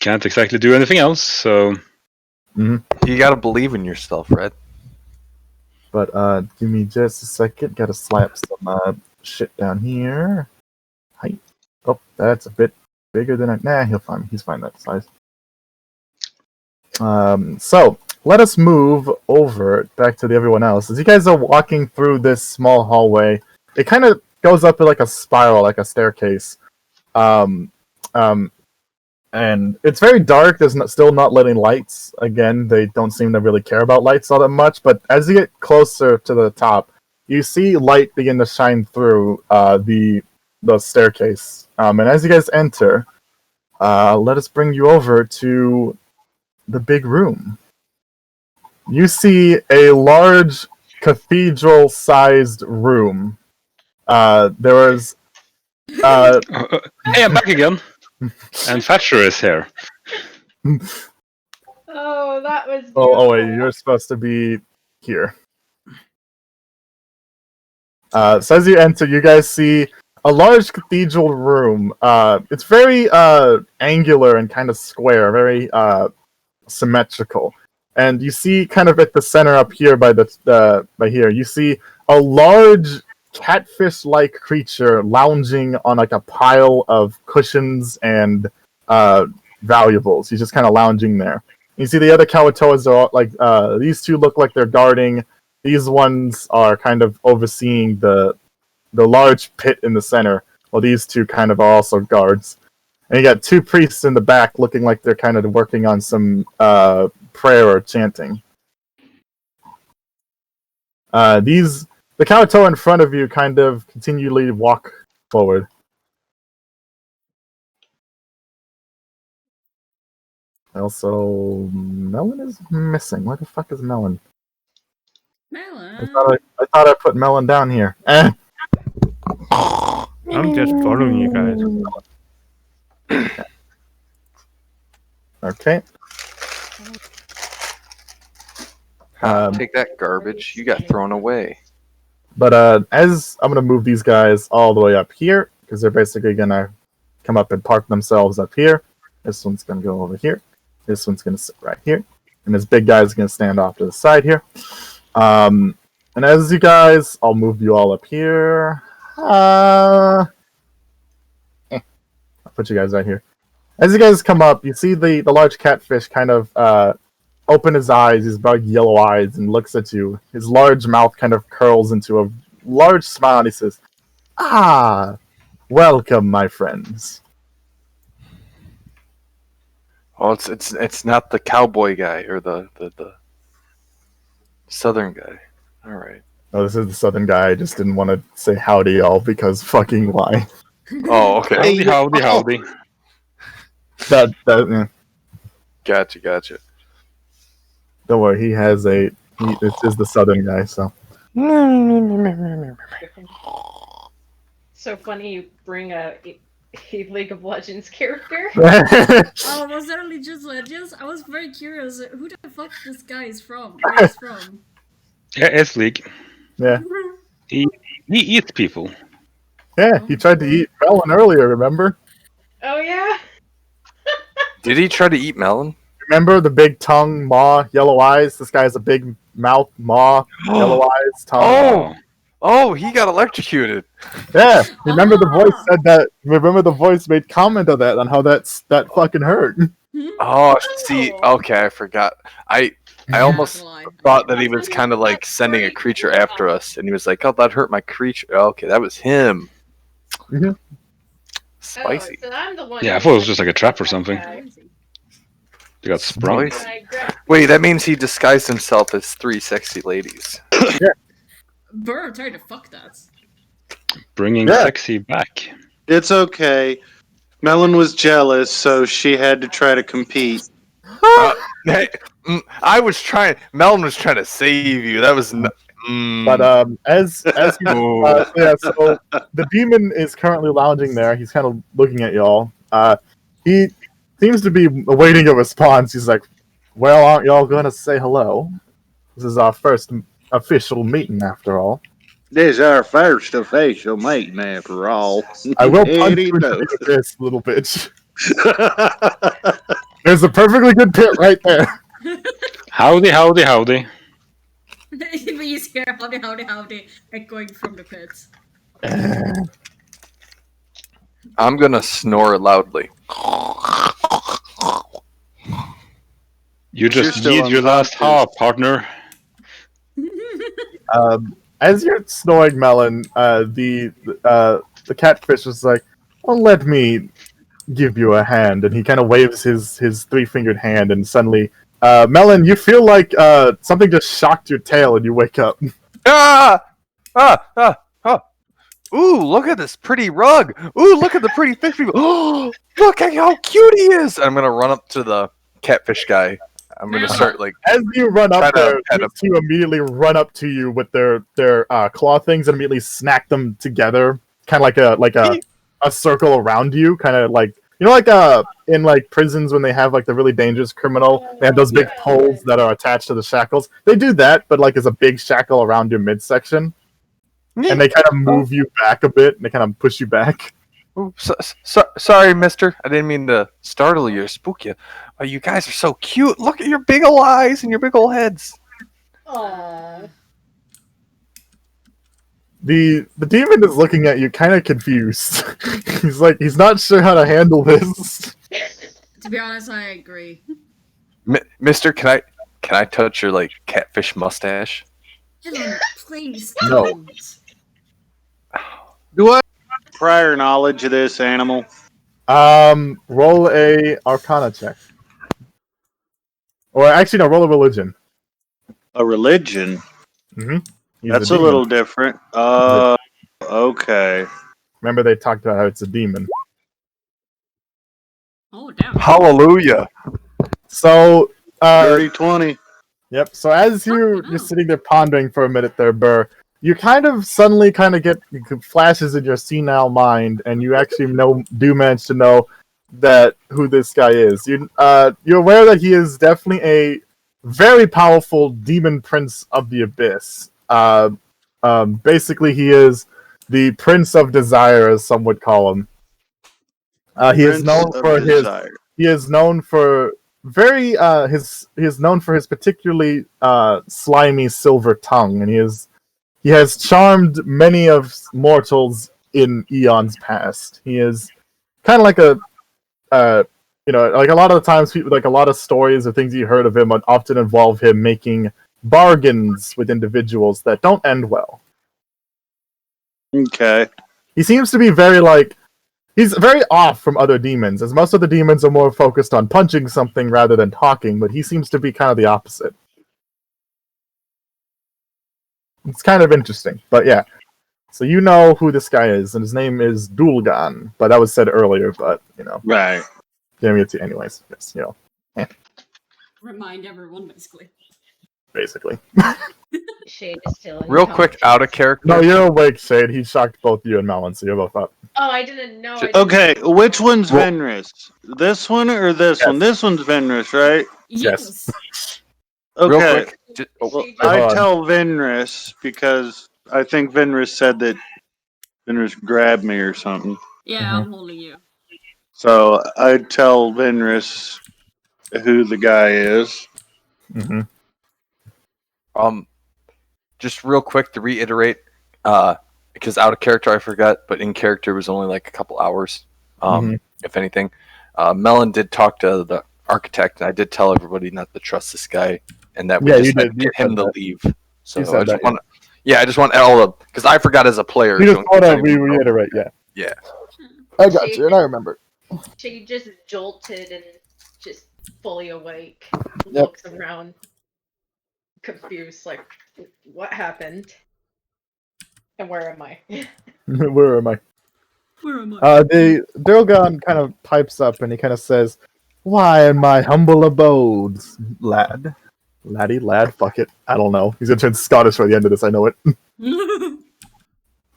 Can't exactly do anything else, so... You gotta believe in yourself, Red. But give me just a second, gotta slap some shit down here. Height. Oh, that's a bit bigger than he's fine that size. So let us move over back to everyone else. As you guys are walking through this small hallway, it kind of goes up like a spiral, like a staircase. And it's very dark. There's still not letting lights. Again, they don't seem to really care about lights all that much. But as you get closer to the top, you see light begin to shine through the staircase. And as you guys enter, let us bring you over to the big room. You see a large cathedral-sized room. There was... Hey, I'm back again. And Thatcher is here. Oh, that was beautiful. Oh, wait, you're supposed to be here. So as you enter, you guys see a large cathedral room. It's very angular and kind of square, very symmetrical. And you see, kind of at the center up here by here, you see a large catfish-like creature lounging on like a pile of cushions and valuables. He's just kind of lounging there. You see the other Kawatoas are like these two look like they're guarding. These ones are kind of overseeing the large pit in the center, while these two kind of are also guards. And you got two priests in the back looking like they're kind of working on some prayer or chanting. The Kawatoa in front of you kind of continually walk forward. Also, Melon is missing. Where the fuck is Melon? Melon. I thought I put Melon down here. I'm just following you guys. Okay. Take that garbage. You got thrown away. But as I'm gonna move these guys all the way up here, because they're basically gonna come up and park themselves up here. This one's gonna go over here. This one's gonna sit right here, and this big guy's gonna stand off to the side here. And as you guys, I'll move you all up here. I'll put you guys right here. As you guys come up, you see the large catfish kind of open his eyes, his big yellow eyes, and looks at you. His large mouth kind of curls into a large smile, and he says, "Ah, welcome, my friends." Oh, it's not the cowboy guy or the southern guy. All right. Oh, this is the southern guy. I just didn't want to say howdy, y'all, because fucking why? Oh, okay. Howdy. Yeah. Gotcha. Don't worry, this is the southern guy, so. So funny you bring a League of Legends character. Oh, was that only just Legends? I was very curious. Who the fuck this guy is from? Where he's from? Yeah, it's League. Yeah. He eats people. Yeah, he tried to eat Melon earlier, remember? Oh yeah. Did he try to eat Melon? Remember the big tongue, maw, yellow eyes? This guy has a big mouth, maw, yellow eyes, tongue. Oh, he got electrocuted. Yeah, remember the voice said that. Remember the voice made comment of that on how that fucking hurt. Oh, see, okay, I forgot. I almost thought that he was kind of like sending a creature after us, and he was like, "Oh, that hurt my creature." Okay, that was him. Mhm. Spicy. Oh, so I'm the one Yeah, I thought it was just like a trap or something. Okay. They got sprung. Spicy. Wait, that means he disguised himself as 3 sexy ladies. Burr tried to fuck that. Bringing sexy back. It's okay. Melon was jealous, so she had to try to compete. Hey, Melon was trying to save you. That was. But as you, so the demon is currently lounging there. He's kind of looking at y'all. He seems to be awaiting a response. He's like, "Well, aren't y'all gonna say hello? This is our first official meeting, after all." This is our first official meeting, after all. I will punch you into this little bitch. There's a perfectly good pit right there. Howdy. He's here, howdy, echoing from the pits. I'm gonna snore loudly. You just still need on your the last podcast. half, partner. As you're snoring, Melon, the catfish is like, "Oh, let me give you a hand," and he kind of waves his 3-fingered hand, and suddenly, Melon, you feel like something just shocked your tail, and you wake up. Ah! Ooh, look at this pretty rug. Ooh, look at the pretty fish people. Oh, look at how cute he is. I'm gonna run up to the catfish guy. I'm gonna start like as you run up try to there, pet these him. two immediately run up to you with their claw things and immediately snack them together, kind of like a circle around you, kind of like like in like prisons when they have like the really dangerous criminal, they have those big poles that are attached to the shackles. They do that, but like as a big shackle around your midsection, and they kind of move you back a bit, and they kind of push you back. Ooh, sorry, mister. I didn't mean to startle you or spook you. Oh, you guys are so cute. Look at your big ol' eyes and your big ol' heads. Aww. The demon is looking at you, kind of confused. he's not sure how to handle this. To be honest, I agree. Mister, can I touch your like catfish mustache? Dylan, please No. don't. Do I have prior knowledge of this animal? Roll a Arcana check, or actually no, roll a religion. A religion? Mm-hmm. That's a little different. Okay. Remember they talked about how it's a demon. Oh, damn. Hallelujah. So, Dirty 20. yep. So as you're sitting there pondering for a minute there, Burr, you kind of suddenly get flashes in your senile mind, and you actually do manage to know that who this guy is. You're aware that he is definitely a very powerful demon prince of the abyss. Basically, he is the Prince of Desire, as some would call him. He is known for his. He is known for he is known for his particularly slimy silver tongue, and he has charmed many of mortals in eons past. He is kind of like like a lot of the times, people, like a lot of stories or things you heard of him often involve him making bargains with individuals that don't end well. Okay. He seems to be he's very off from other demons, as most of the demons are more focused on punching something rather than talking, but he seems to be kind of the opposite. It's kind of interesting, but yeah. So you know who this guy is, and his name is Dulgan, but that was said earlier, but, Right. giving it to you anyways. Yes, Remind everyone, basically. basically. Shade is still in Real quick, out of character. No, you're awake, Shade. He shocked both you and Melon, so you're both up. Oh, I didn't know. Okay, which one's Venris? This one or this one? This one's Venris, right? Yes. Real Okay. quick. Well, hold I on. tell Venris because I think Venris said that Venris grabbed me or something. Yeah, I'm holding you. So I tell Venris who the guy is. Mm-hmm. Just real quick to reiterate, because out of character I forgot, but in character was only like a couple hours, if anything. Melon did talk to the architect, and I did tell everybody not to trust this guy, and that we just had to get him to leave. So I just want all the, because I forgot as a player. You just want to reiterate, yeah. Yeah. I got you, and I remember. She just jolted and just fully awake. Yep. Looks around, confused, like, what happened? And where am I? Where am I? Where am I? The Durgan kind of pipes up and he kind of says, "Why, in my humble abodes, lad. Lad, fuck it. I don't know. He's gonna turn Scottish by the end of this, I know it.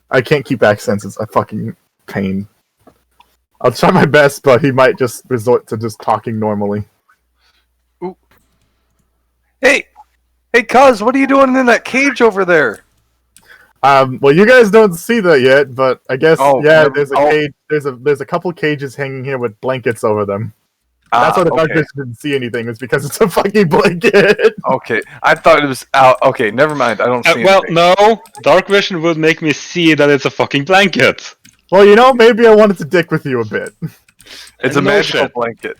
I can't keep accents, it's a fucking pain. I'll try my best, but he might just resort to just talking normally. Ooh. Hey, cuz, what are you doing in that cage over there? Well, you guys don't see that yet, but I guess there's a oh. cage. There's a couple cages hanging here with blankets over them. That's why the Dark Vision didn't see anything. It's because it's a fucking blanket. Okay, I thought it was out. Okay, never mind. I don't see anything. No. Dark Vision would make me see that it's a fucking blanket. Well, maybe I wanted to dick with you a bit. It's a No magical shit. blanket.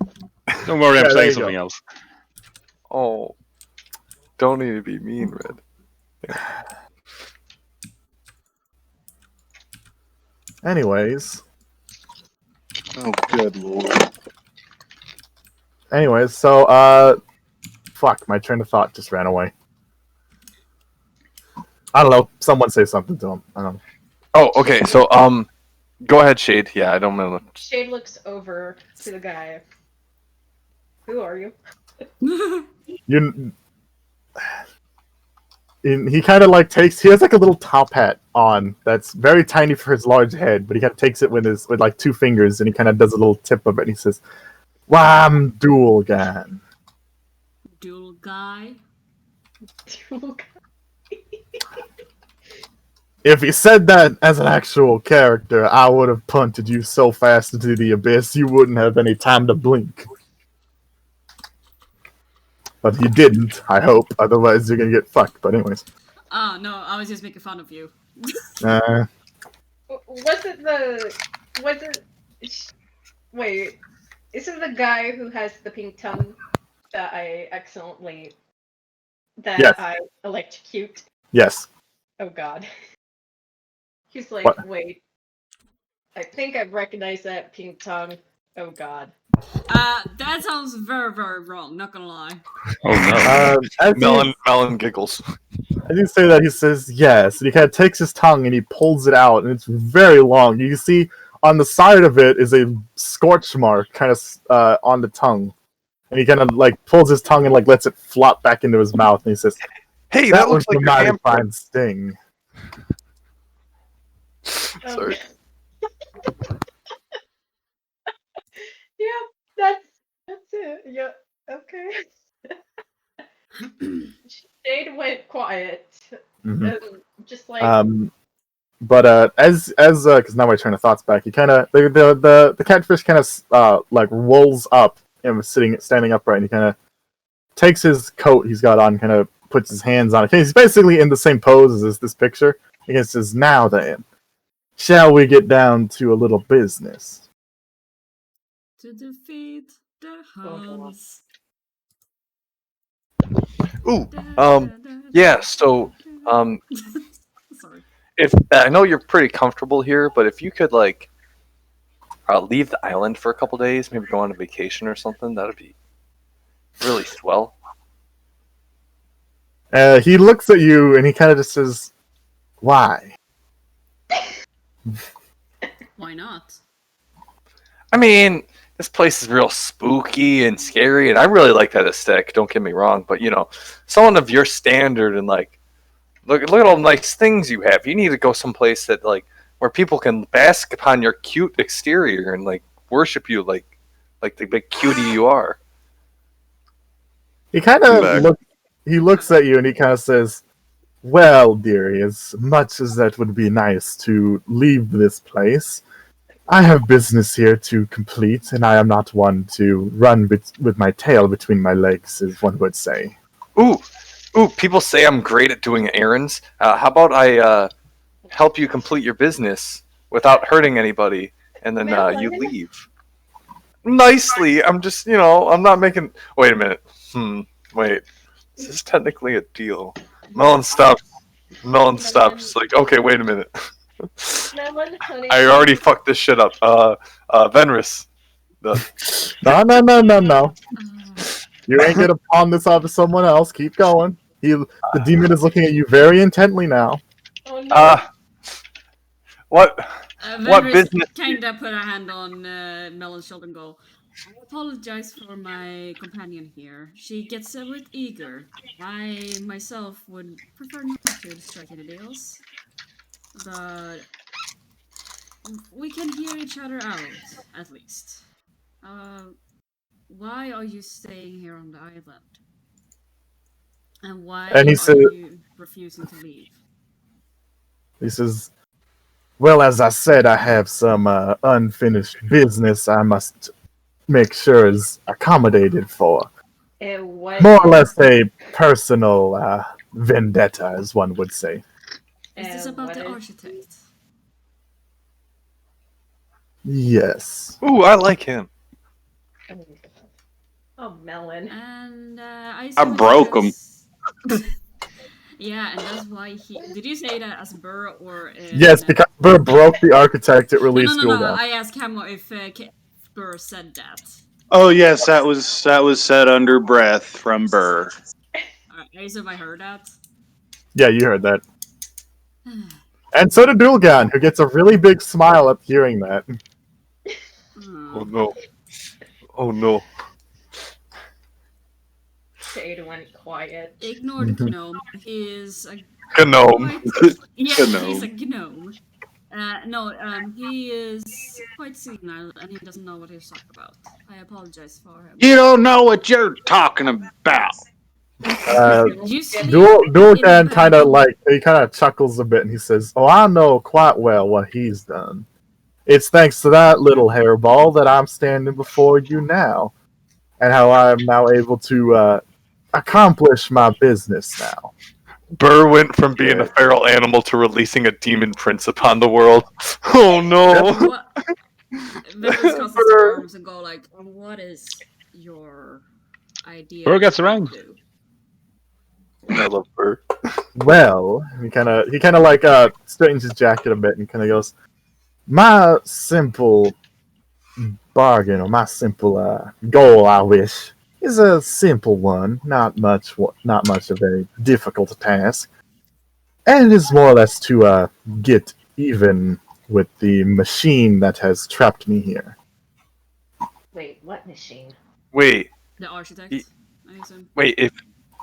Don't worry, I'm Yeah, there playing you something go. else. Oh, don't need to be mean, Red. Anyways, Oh, good lord. so fuck, my train of thought just ran away. I don't know. Someone say something to him. I don't know. Oh, okay. So go ahead, Shade. Yeah, I don't know. Shade looks over to the guy. Who are you? You. He kind of like takes. He has like a little top hat on that's very tiny for his large head, but he kind of takes it with like 2 fingers, and he kind of does a little tip of it. And he says, "Wham, dual gan." Dual guy. If he said that as an actual character, I would have punted you so fast into the abyss you wouldn't have any time to blink. But he didn't, I hope. Otherwise, you're gonna get fucked. But anyways. Oh, no, I was just making fun of you. Was it... Wait, is it the guy who has the pink tongue that I accidentally... that Yes. I electrocute? Yes. Oh god. He's like, What? wait. I think I recognize that pink tongue. Oh god. That sounds very, very wrong, not gonna lie. Oh no. Melon giggles. As you say that, he says yes, and he kind of takes his tongue and he pulls it out, and it's very long. You can see on the side of it is a scorch mark, kind of on the tongue, and he kind of like pulls his tongue and like lets it flop back into his mouth, and he says, "Hey, that that was looks like a your mighty hammer." fine sting." Sorry. Yeah, that's it. Yeah, okay. Jade went quiet. Mhm. Just like But as because now my train of thoughts back, he kind of the catfish kind of like rolls up and was standing upright, and he kind of takes his coat he's got on, kind of puts his hands on it. He's basically in the same pose as this picture. He says, "Now then, shall we get down to a little business?" To defeat the Huns. Ooh, yeah. So, Sorry. if I know you're pretty comfortable here, but if you could like leave the island for a couple days, maybe go on a vacation or something, that'd be really swell. He looks at you and he kind of just says, "Why?" Why not? I mean, this place is real spooky and scary, and I really like that aesthetic. Don't get me wrong, but you know, someone of your standard and like, look at all the nice things you have. You need to go someplace that like where people can bask upon your cute exterior and like worship you like the big cutie you are. He kind of looks at you and he kind of says, "Well, dearie, as much as that would be nice to leave this place, I have business here to complete, and I am not one to run with my tail between my legs, as one would say." Ooh, people say I'm great at doing errands. How about I help you complete your business without hurting anybody, and then you leave nicely. I'm just, I'm not making. Wait a minute. Wait. This is technically a deal. Melon stops. Like, okay, wait a minute. Melon, honey. I already fucked this shit up. Venris. No. You ain't gonna pawn this off to someone else. Keep going. The demon is looking at you very intently now. Oh no. What business? Kinda put a hand on Melon's shoulder and go, "I apologize for my companion here. She gets a bit eager. I myself would prefer not to strike any deals, but we can hear each other out, at least. Why are you staying here on the island? And why And he are said- you refusing to leave?" He says, "Well, as I said, I have some unfinished business I must make sure is accommodated for. What? More or less a personal vendetta, as one would say." Is this about what the is- architect? Yes. Ooh, I like him. Oh, Melon. And I assume broke him. Yeah, and that's why he. Did you say that as Burr or? Yes, because Burr broke the architect, it No, released no, Dual no. Gun. I asked Camo if Burr said that. Oh yes, that was said under breath from Burr. I assume I heard that. Yeah, you heard that. And so did Dulgan, who gets a really big smile at hearing that. Oh no. Oh no. Shade went quiet. Ignore the gnome. He is a Gnome. yeah, Gnome. he's a gnome. He is quite senile and he doesn't know what he's talking about. I apologize for him. You don't know what you're talking about. You sleep Dulgan in kind of bed. he kind of chuckles a bit and he says, "Oh, I know quite well what he's done. It's thanks to that little hairball that I'm standing before you now, and how I am now able to accomplish my business now." Burr went from being a feral animal to releasing a demon prince upon the world. Oh no. What? Vickers crosses his arms and go like, "What is your idea?" Burr gets around. do?" I love Burr. Well, he kind of like straightens his jacket a bit and kind of goes, "My simple bargain, or my simple goal, I wish, is a simple one, not much of a difficult task, and it is more or less to get even with the machine that has trapped me here." Wait, what machine? Wait, The architect. He- I assume. wait, if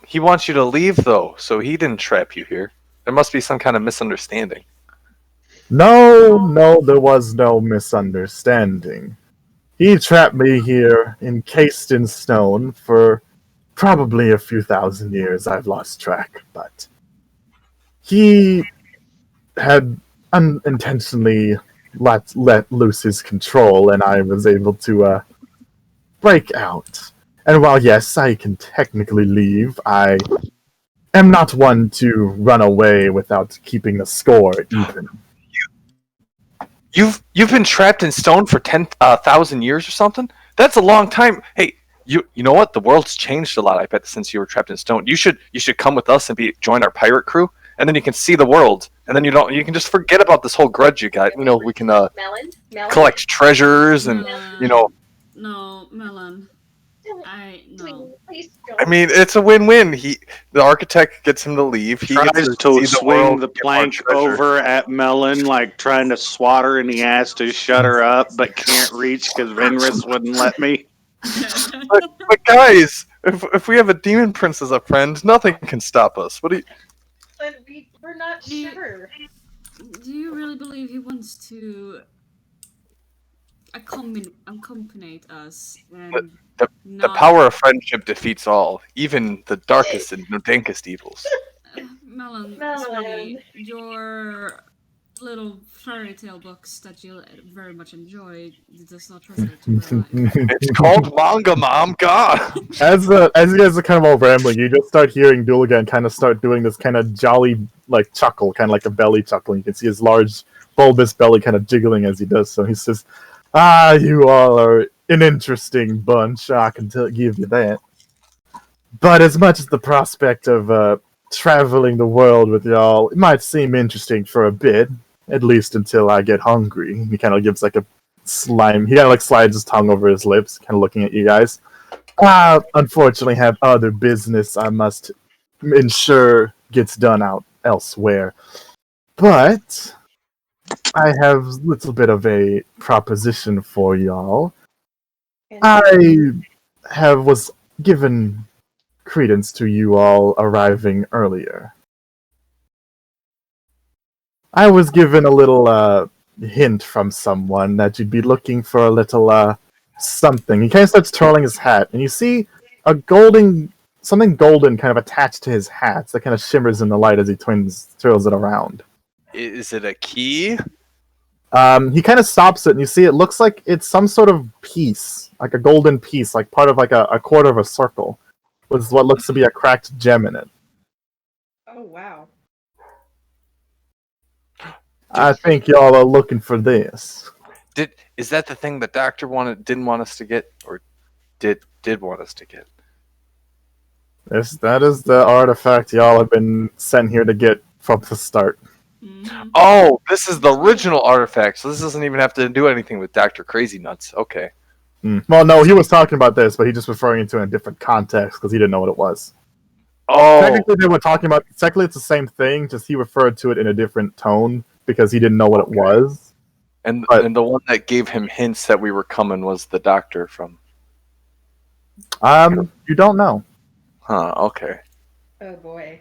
he wants you to leave though, so he didn't trap you here. There must be some kind of misunderstanding. No, there was no misunderstanding. He trapped me here, encased in stone, for probably a few thousand years. I've lost track, but he had unintentionally let loose his control, and I was able to break out. And while yes, I can technically leave, I am not one to run away without keeping the score even. You've been trapped in stone for 10,000 years or something? That's a long time. Hey, you know what? The world's changed a lot, I bet, since you were trapped in stone. You should come with us and join our pirate crew, and then you can see the world. And then you can just forget about this whole grudge you got. You know, we can Melon? collect treasures and No, Melon. No. Please I mean, it's a win-win. The architect gets him to leave. He Tries gets to see swing world, the get more plank treasure. over at Melon, like trying to swat her in the ass to shut her up, but can't reach because Venris wouldn't let me. But guys, if we have a demon prince as a friend, nothing can stop us. What do you? But we're not sure. Do you really believe he wants to accompany us? And The power of friendship defeats all, even the darkest and dankest evils. Melon, sweetie, your little fairy tale books that you very much enjoy does not translate to real life. It's called manga, Mom. God. As you guys are kind of all rambling, you just start hearing Dulgan kind of start doing this kind of jolly like chuckle, kind of like a belly chuckle. You can see his large bulbous belly kind of jiggling as he does so. He says, "Ah, you all are an interesting bunch, I can give you that. But as much as the prospect of traveling the world with y'all, it might seem interesting for a bit, at least until I get hungry." He kind of gives like a slime. He kind of like slides his tongue over his lips, kind of looking at you guys. "I unfortunately have other business I must ensure gets done out elsewhere. But I have a little bit of a proposition for y'all. I was given credence to you all arriving earlier. I was given a little hint from someone that you'd be looking for a little something." He kind of starts twirling his hat, and you see something golden kind of attached to his hat that kind of shimmers in the light as he twirls it around. Is it a key? He kind of stops it, and you see it looks like it's some sort of piece, like a golden piece, like part of like a quarter of a circle, with what looks to be a cracked gem in it. Oh, wow. I think y'all are looking for this. Is that the thing the doctor didn't want us to get, or did want us to get? That is the artifact y'all have been sent here to get from the start. Mm-hmm. Oh, this is the original artifact, so this doesn't even have to do anything with Dr. Crazy Nuts. Okay. Well, no, he was talking about this, but he's just referring to it in a different context because he didn't know what it was. Oh. Technically, they were talking about. Technically, it's the same thing, just he referred to it in a different tone because he didn't know what it was. And But- and the one that gave him hints that we were coming was the doctor from. You don't know. Huh. Okay. Oh boy.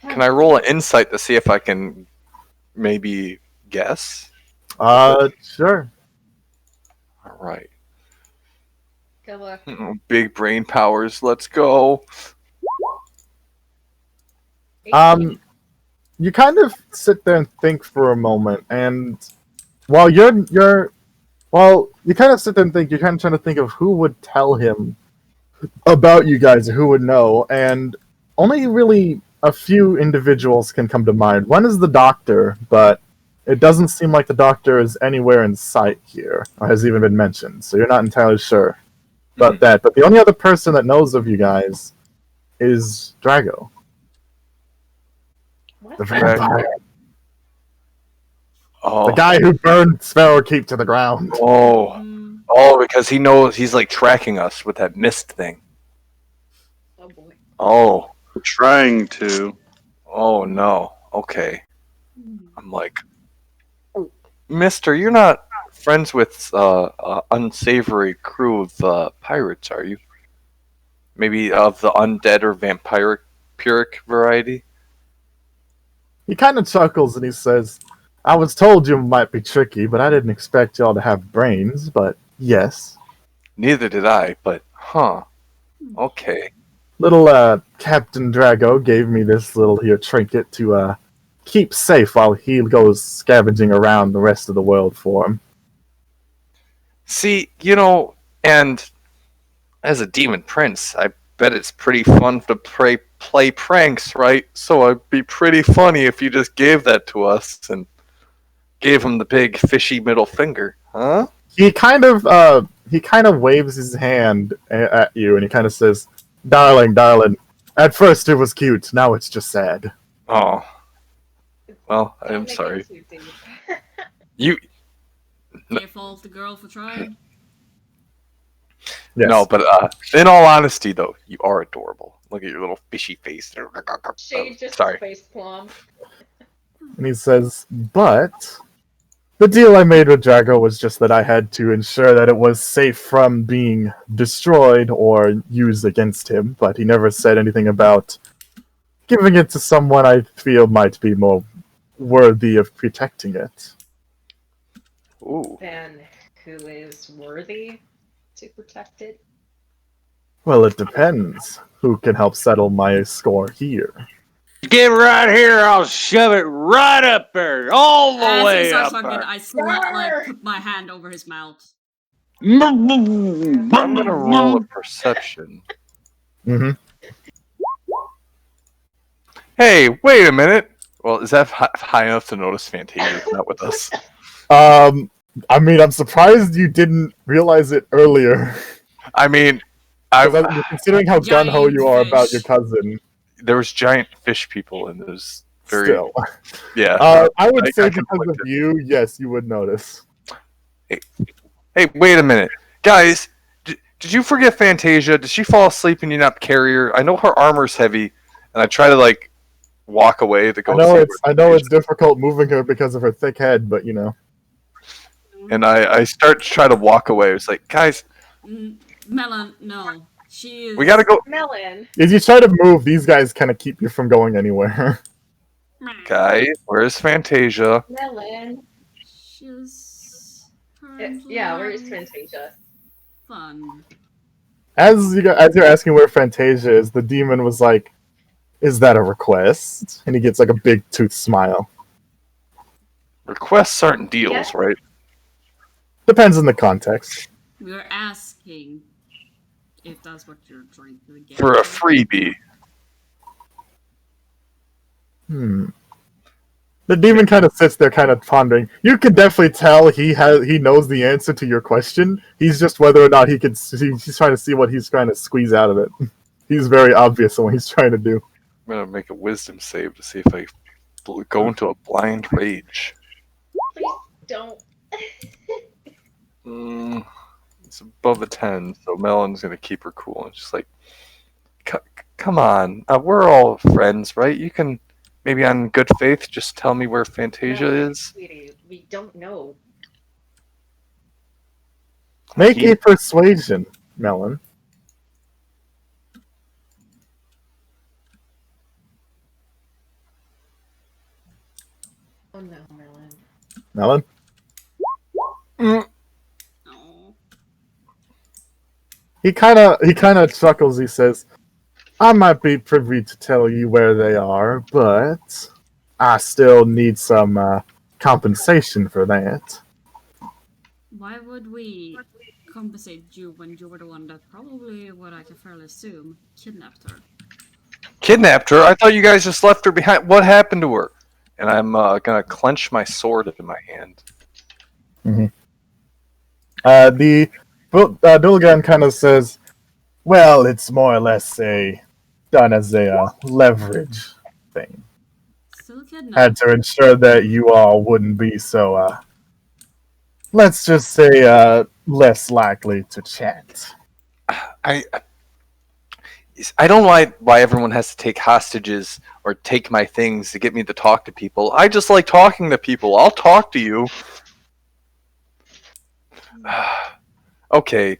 Can I roll an insight to see if I can maybe guess? Sure. All right. Good luck. Big brain powers. Let's go. You kind of sit there and think for a moment, and while you kind of sit there and think, you're kind of trying to think of who would tell him about you guys, or who would know, and only really a few individuals can come to mind. One is the doctor, but it doesn't seem like the doctor is anywhere in sight here, or has even been mentioned, so you're not entirely sure about that. But the only other person that knows of you guys is Drago, What? the vampire. Oh. The guy who burned Sparrow Keep to the ground. Oh. Mm, Oh, because he knows he's like tracking us with that mist thing. Oh boy. Oh. Trying to. Oh no. Okay. mm. I'm like, Mister, you're not friends with unsavory crew of pirates, are you? Maybe of the undead or vampiric variety? He kind of chuckles and he says, I was told you might be tricky, but I didn't expect y'all to have brains, but yes. Neither did I, but okay. Little Captain Drago gave me this little here trinket to keep safe while he goes scavenging around the rest of the world for him. See, and as a demon prince, I bet it's pretty fun to play pranks, right? So it'd be pretty funny if you just gave that to us and gave him the big fishy middle finger, huh? He kind of waves his hand at you and he kind of says, darling, at first it was cute, now it's just sad. Oh. Well, Don't I'm make it sorry. too deep. You Can't fault the girl for trying. Yes. No, but in all honesty, though, you are adorable. Look at your little fishy face. Shade just Sorry. face plum. And he says, but the deal I made with Drago was just that I had to ensure that it was safe from being destroyed or used against him, but he never said anything about giving it to someone I feel might be more worthy of protecting it. Ooh. Then who is worthy to protect it? Well, it depends who can help settle my score here. Get right here, I'll shove it right up there, all the As he way starts up talking, there. I put my hand over his mouth. I'm gonna roll a perception. Mm-hmm. Hey, wait a minute. Well, is that high enough to notice Fantasia's not with us? I mean, I'm surprised you didn't realize it earlier. I mean, Considering how Giant gung-ho you are about fish. your cousin, there was giant fish people, and there's very still. yeah. I would I say because of conflicted. you, yes, you would notice. Hey, wait a minute, guys. Did you forget Fantasia? Did she fall asleep and you not carry her? I know her armor's heavy, and I try to walk away to go. I know it's difficult moving her because of her thick head, but you know. And I start to try to walk away. It's like, guys, Melon, no. She is. we gotta go. Melon. If you try to move, these guys kind of keep you from going anywhere. Guys, where's Fantasia? Melon. She's. Yeah, where is Fantasia? Fun. As you're asking where Fantasia is, the demon was like, "Is that a request?" And he gets like a big tooth smile. Requests aren't deals, Yes. right? Depends on the context. We were asking if that's what you're trying to get. For a freebie. The demon kind of sits there, kind of pondering. You can definitely tell he knows the answer to your question. He's just whether or not he can. He's trying to see what he's trying to squeeze out of it. He's very obvious in what he's trying to do. I'm gonna make a wisdom save to see if I go into a blind rage. Please don't. It's above a 10, so Melon's gonna keep her cool. And just like, come on, we're all friends, right? You can maybe on good faith, just tell me where Fantasia No, is? sweetie, we don't know. Make a persuasion, Melon. Oh no, Merlin. Melon? Oh. He kind of chuckles. He says, I might be privy to tell you where they are, but I still need some compensation for that. Why would we compensate you when you were the one that probably, what I can fairly assume, kidnapped her? Kidnapped her? I thought you guys just left her behind. What happened to her? And I'm gonna clench my sword in my hand. The Dulgan kind of says, well, it's more or less done as a leverage thing. Still Had kidnapped. to ensure that you all wouldn't be so, let's just say, less likely to chat. I don't know why everyone has to take hostages or take my things to get me to talk to people. I just like talking to people. I'll talk to you. Okay,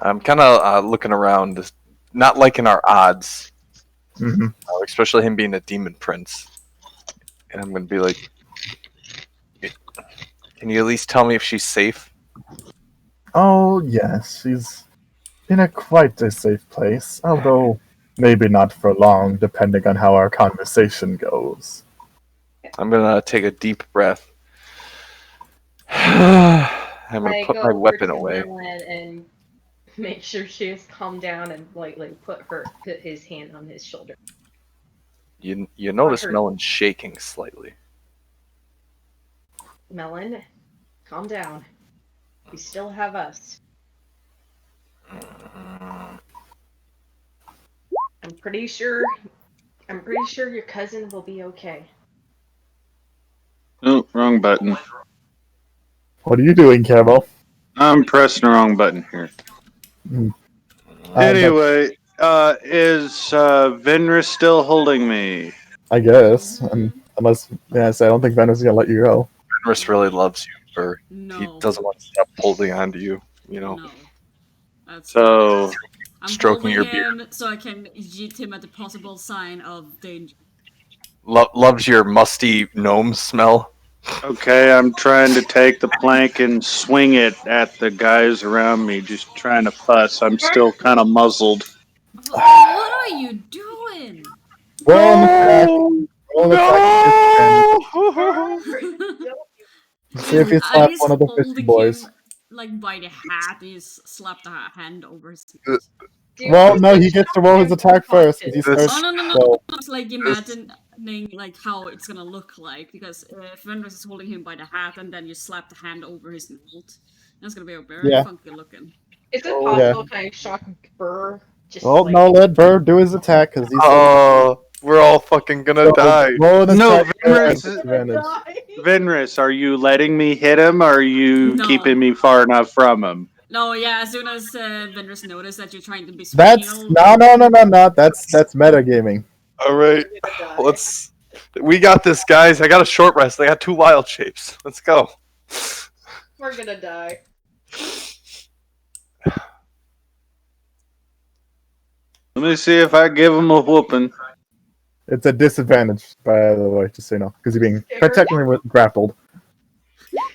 I'm kind of looking around, not liking our odds, especially him being a demon prince. And I'm going to be like, can you at least tell me if she's safe? Oh, yes, she's in quite a safe place, although maybe not for long, depending on how our conversation goes. I'm going to take a deep breath. I'm going to put go my over weapon to away. Merlin and make sure she has calmed down and lightly put his hand on his shoulder. You notice her- Melon's shaking slightly. Melon, calm down. You still have us. I'm pretty sure your cousin will be okay. Oh, wrong button. What are you doing, Camo? I'm pressing the wrong button here. Anyway, is Venris still holding me? I guess, unless yes, I don't think Venom's gonna let you go. Venris really loves you, or No. he doesn't want to stop holding on to you. You know. No. That's So I'm stroking holding your him so I can yeet him at the possible sign of danger. Loves your musty gnome smell. okay, I'm trying to take the plank and swing it at the guys around me, just trying to fuss. I'm still kind of muzzled. What are you doing? Roll an attack. Roll an attack. See if you slap He's one of the fishy holding boys. him like by the hat. He's slapped a hand over his Dude, Well, no, he gets to roll his attack first because he This- starts. Oh no! So, It's like imagining like how it's gonna look like because if Venus is holding him by the hat and then you slap the hand over his mouth, that's gonna be very Yeah. funky looking. Is it Oh, possible can I shock Burr? Just well, like, no, let Bird do his attack because he's. Oh, we're all fucking gonna die. Roll an No, attack Venris, with advantage. Venris, are you letting me hit him, or are you No. keeping me far enough from him? No, yeah. As soon as Venus noticed that you're trying to be swinging, That's no. That's metagaming. All right, let's. We got this, guys. I got a short rest. I got 2 wild shapes. Let's go. we're gonna die. Let me see if I give him a whooping. It's a disadvantage, by the way, just so you know, because you're being technically grappled.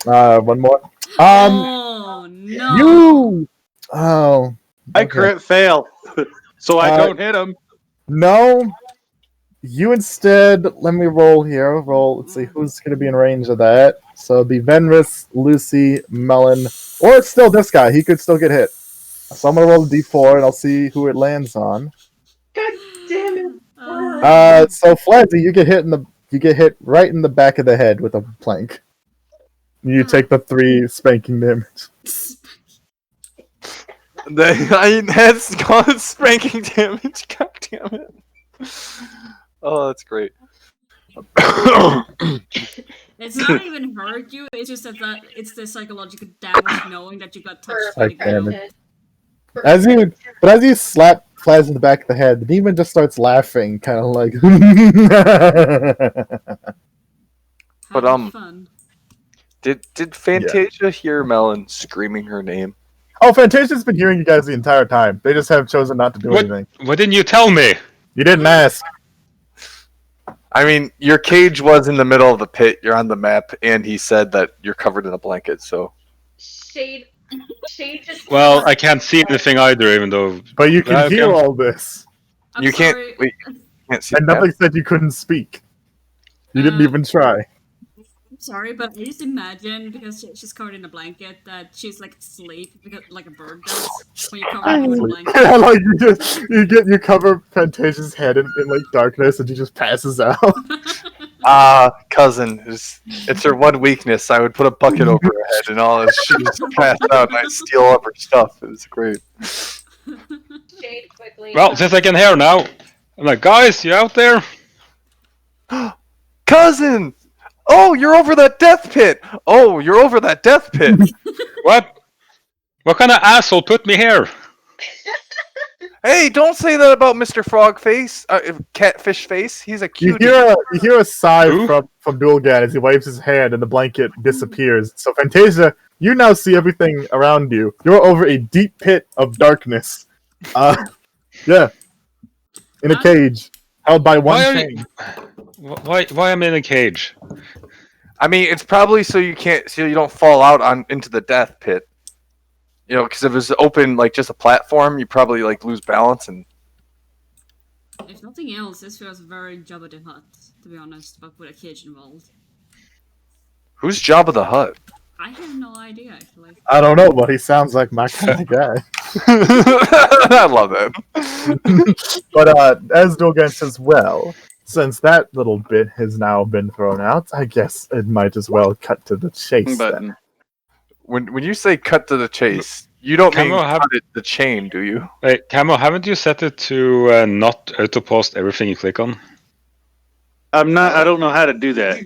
One more. Oh no! You. Oh. I crit fail, so I don't hit him. No. You instead. Let me roll here. Roll. Let's see who's going to be in range of that. So it'd be Venris, Lucy, Melon, or it's still this guy. He could still get hit. So I'm gonna roll a d4 and I'll see who it lands on. God damn it! So Fladsy, you get hit right in the back of the head with a plank. You take the 3 spanking damage. That's called spanking damage. God damn it. Oh, that's great. It's not even hurt you. It's just that it's the psychological damage knowing that you got touched by the Psych damage. ground. As you slap flies in the back of the head. The demon just starts laughing, kind of like. But, Having fun. Did Fantasia hear Melon screaming her name? Oh, Fantasia's been hearing you guys the entire time. They just have chosen not to do anything. What didn't you tell me? You didn't ask. I mean, your cage was in the middle of the pit. You're on the map, and he said that you're covered in a blanket. So Shade just. Well, I can't see anything either, even though. But you can hear all this. I'm you can't. sorry. Wait, you can't see. And that. nothing said you couldn't speak. You didn't even try. I'm sorry, but I just imagine, because she's covered in a blanket, that she's like asleep, because, like a bird does when you cover her in a blanket. Yeah, like you cover Fantasia's head in like darkness, and she just passes out. Cousin, it's her one weakness. I would put a bucket over her head, and all this she just passed out, and I steal all of her stuff. It was great. Shade quickly. Well, since I can hear now, I'm like, guys, you out there? Cousin! Oh, you're over that death pit! Oh, you're over that death pit! What? What kind of asshole put me here? Hey, don't say that about Mr. Frog Face, Catfish Face. He's a You cutie. hear a sigh Who? from Dulgan as he waves his hand, and the blanket disappears. So Fantasia, you now see everything around you. You're over a deep pit of darkness. Yeah, in a cage held by one Why are chain. Why am I in a cage? I mean, it's probably so you don't fall out into the death pit. You know, because if it was open, like just a platform, you probably like lose balance and. If nothing else, this feels very Jabba the Hutt, to be honest, but with a cage involved. Who's Jabba the Hutt? I have no idea, actually. I don't know, but he sounds like my kind of guy. I love that. But as Dulgan says, well, since that little bit has now been thrown out, I guess it might as well cut to the chase. Then. When you say cut to the chase, you don't mean Camo, cut it the chain, do you? Wait, Camo, haven't you set it to not auto-post everything you click on? I'm not. I don't know how to do that.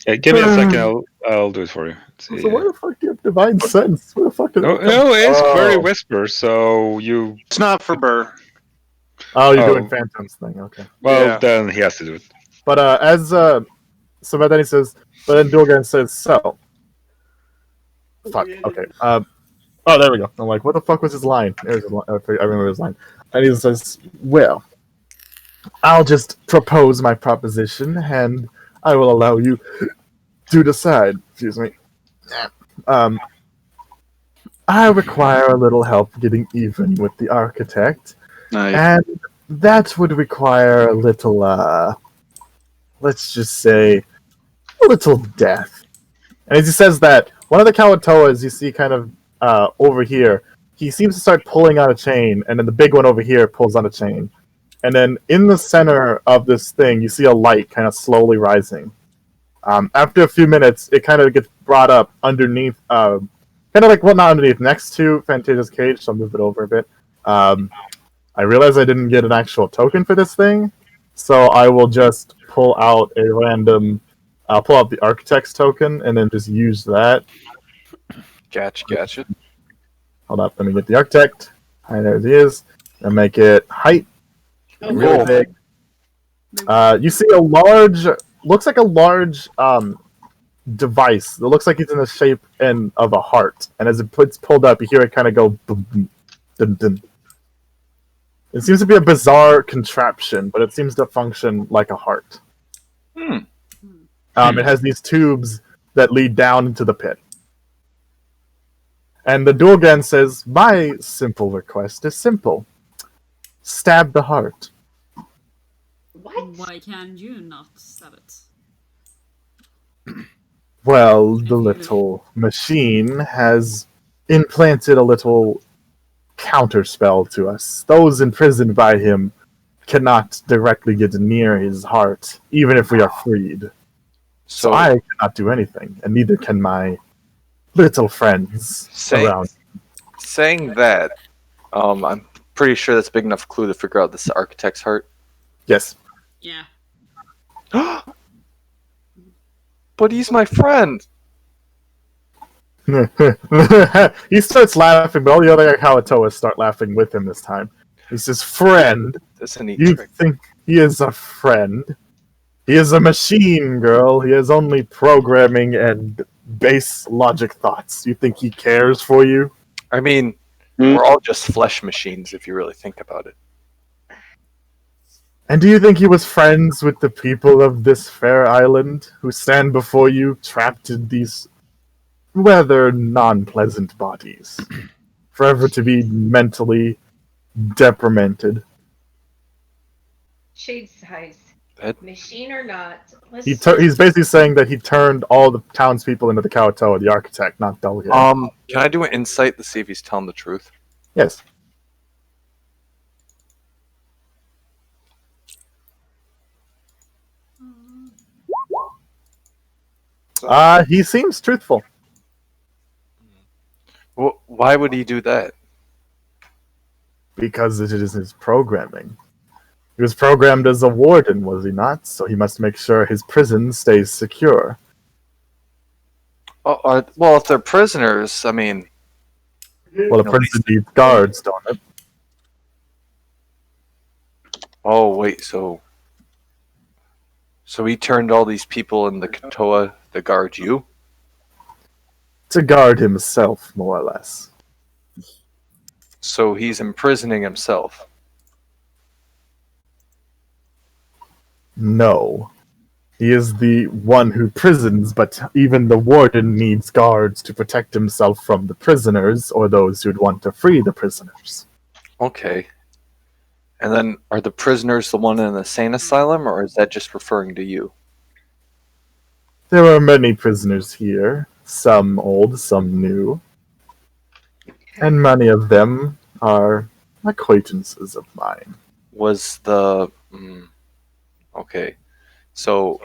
Yeah, give me a second. I'll do it for you. So why the fuck do you have divine sense? Where the fuck did it No, it's Query Whisper. So you. It's not for Burr. Oh, you're doing Phantom's thing. Okay. Well, then he has to do it. But but then he says, but then Dulgan says, so. Fuck. Okay. Oh, there we go. I'm like, what the fuck was his line? There's his line. I remember his line. And he says, well, I'll just propose my proposition, and I will allow you to decide. Excuse me. I require a little help getting even with the architect, and that would require a little, let's just say, a little death. And as he says that, one of the Kawatoas you see kind of over here, he seems to start pulling on a chain, and then the big one over here pulls on a chain. And then in the center of this thing, you see a light kind of slowly rising. After a few minutes, it kind of gets brought up underneath, kind of like, well, not underneath, next to Fantasia's cage, so I'll move it over a bit. I realize I didn't get an actual token for this thing, so I will just pull out a random... I'll pull out the Architect's token, and then just use that. Gotcha. Hold up, let me get the Architect. Hi, there he is. And make it height. Really big. You see a large... Looks like a large device. It looks like it's in the shape of a heart. And as it's pulled up, you hear it kind of go... Boom, boom, dun, dun. It seems to be a bizarre contraption, but it seems to function like a heart. It has these tubes that lead down into the pit. And the Dulgan says, my simple request is simple. Stab the heart. What? Why can you not stab it? Well, the little machine has implanted a little counterspell to us. Those imprisoned by him cannot directly get near his heart, even if we are freed. So I cannot do anything, and neither can my little friends around. Saying that, I'm pretty sure that's a big enough clue to figure out this is the architect's heart. Yes. Yeah. But he's my friend. He starts laughing, but all the other Kawatoas start laughing with him this time. He's his friend. That's a neat You trick. think he is a friend? He is a machine, girl. He has only programming and base logic thoughts. You think he cares for you? I mean, Hmm? we're all just flesh machines if you really think about it. And do you think he was friends with the people of this fair island who stand before you trapped in these rather non-pleasant bodies, forever to be mentally deprimented? Shade size. That- Machine or not, let's He's basically saying that he turned all the townspeople into the Kawatoa, the architect, not Delgado. Can I do an insight to see if he's telling the truth? Yes. He seems truthful. Why would he do that? Because it is his programming. He was programmed as a warden, was he not? So he must make sure his prison stays secure. Well, if they're prisoners, I mean, Well, a prison needs guards, don't it? oh wait, so he turned all these people in the Katoa to guard you? To guard himself, more or less. So he's imprisoning himself. No. He is the one who prisons, but even the warden needs guards to protect himself from the prisoners or those who'd want to free the prisoners. Okay. And then, are the prisoners the one in the sane asylum, or is that just referring to you? There are many prisoners here, some old, some new, and many of them are acquaintances of mine. Was the okay? So,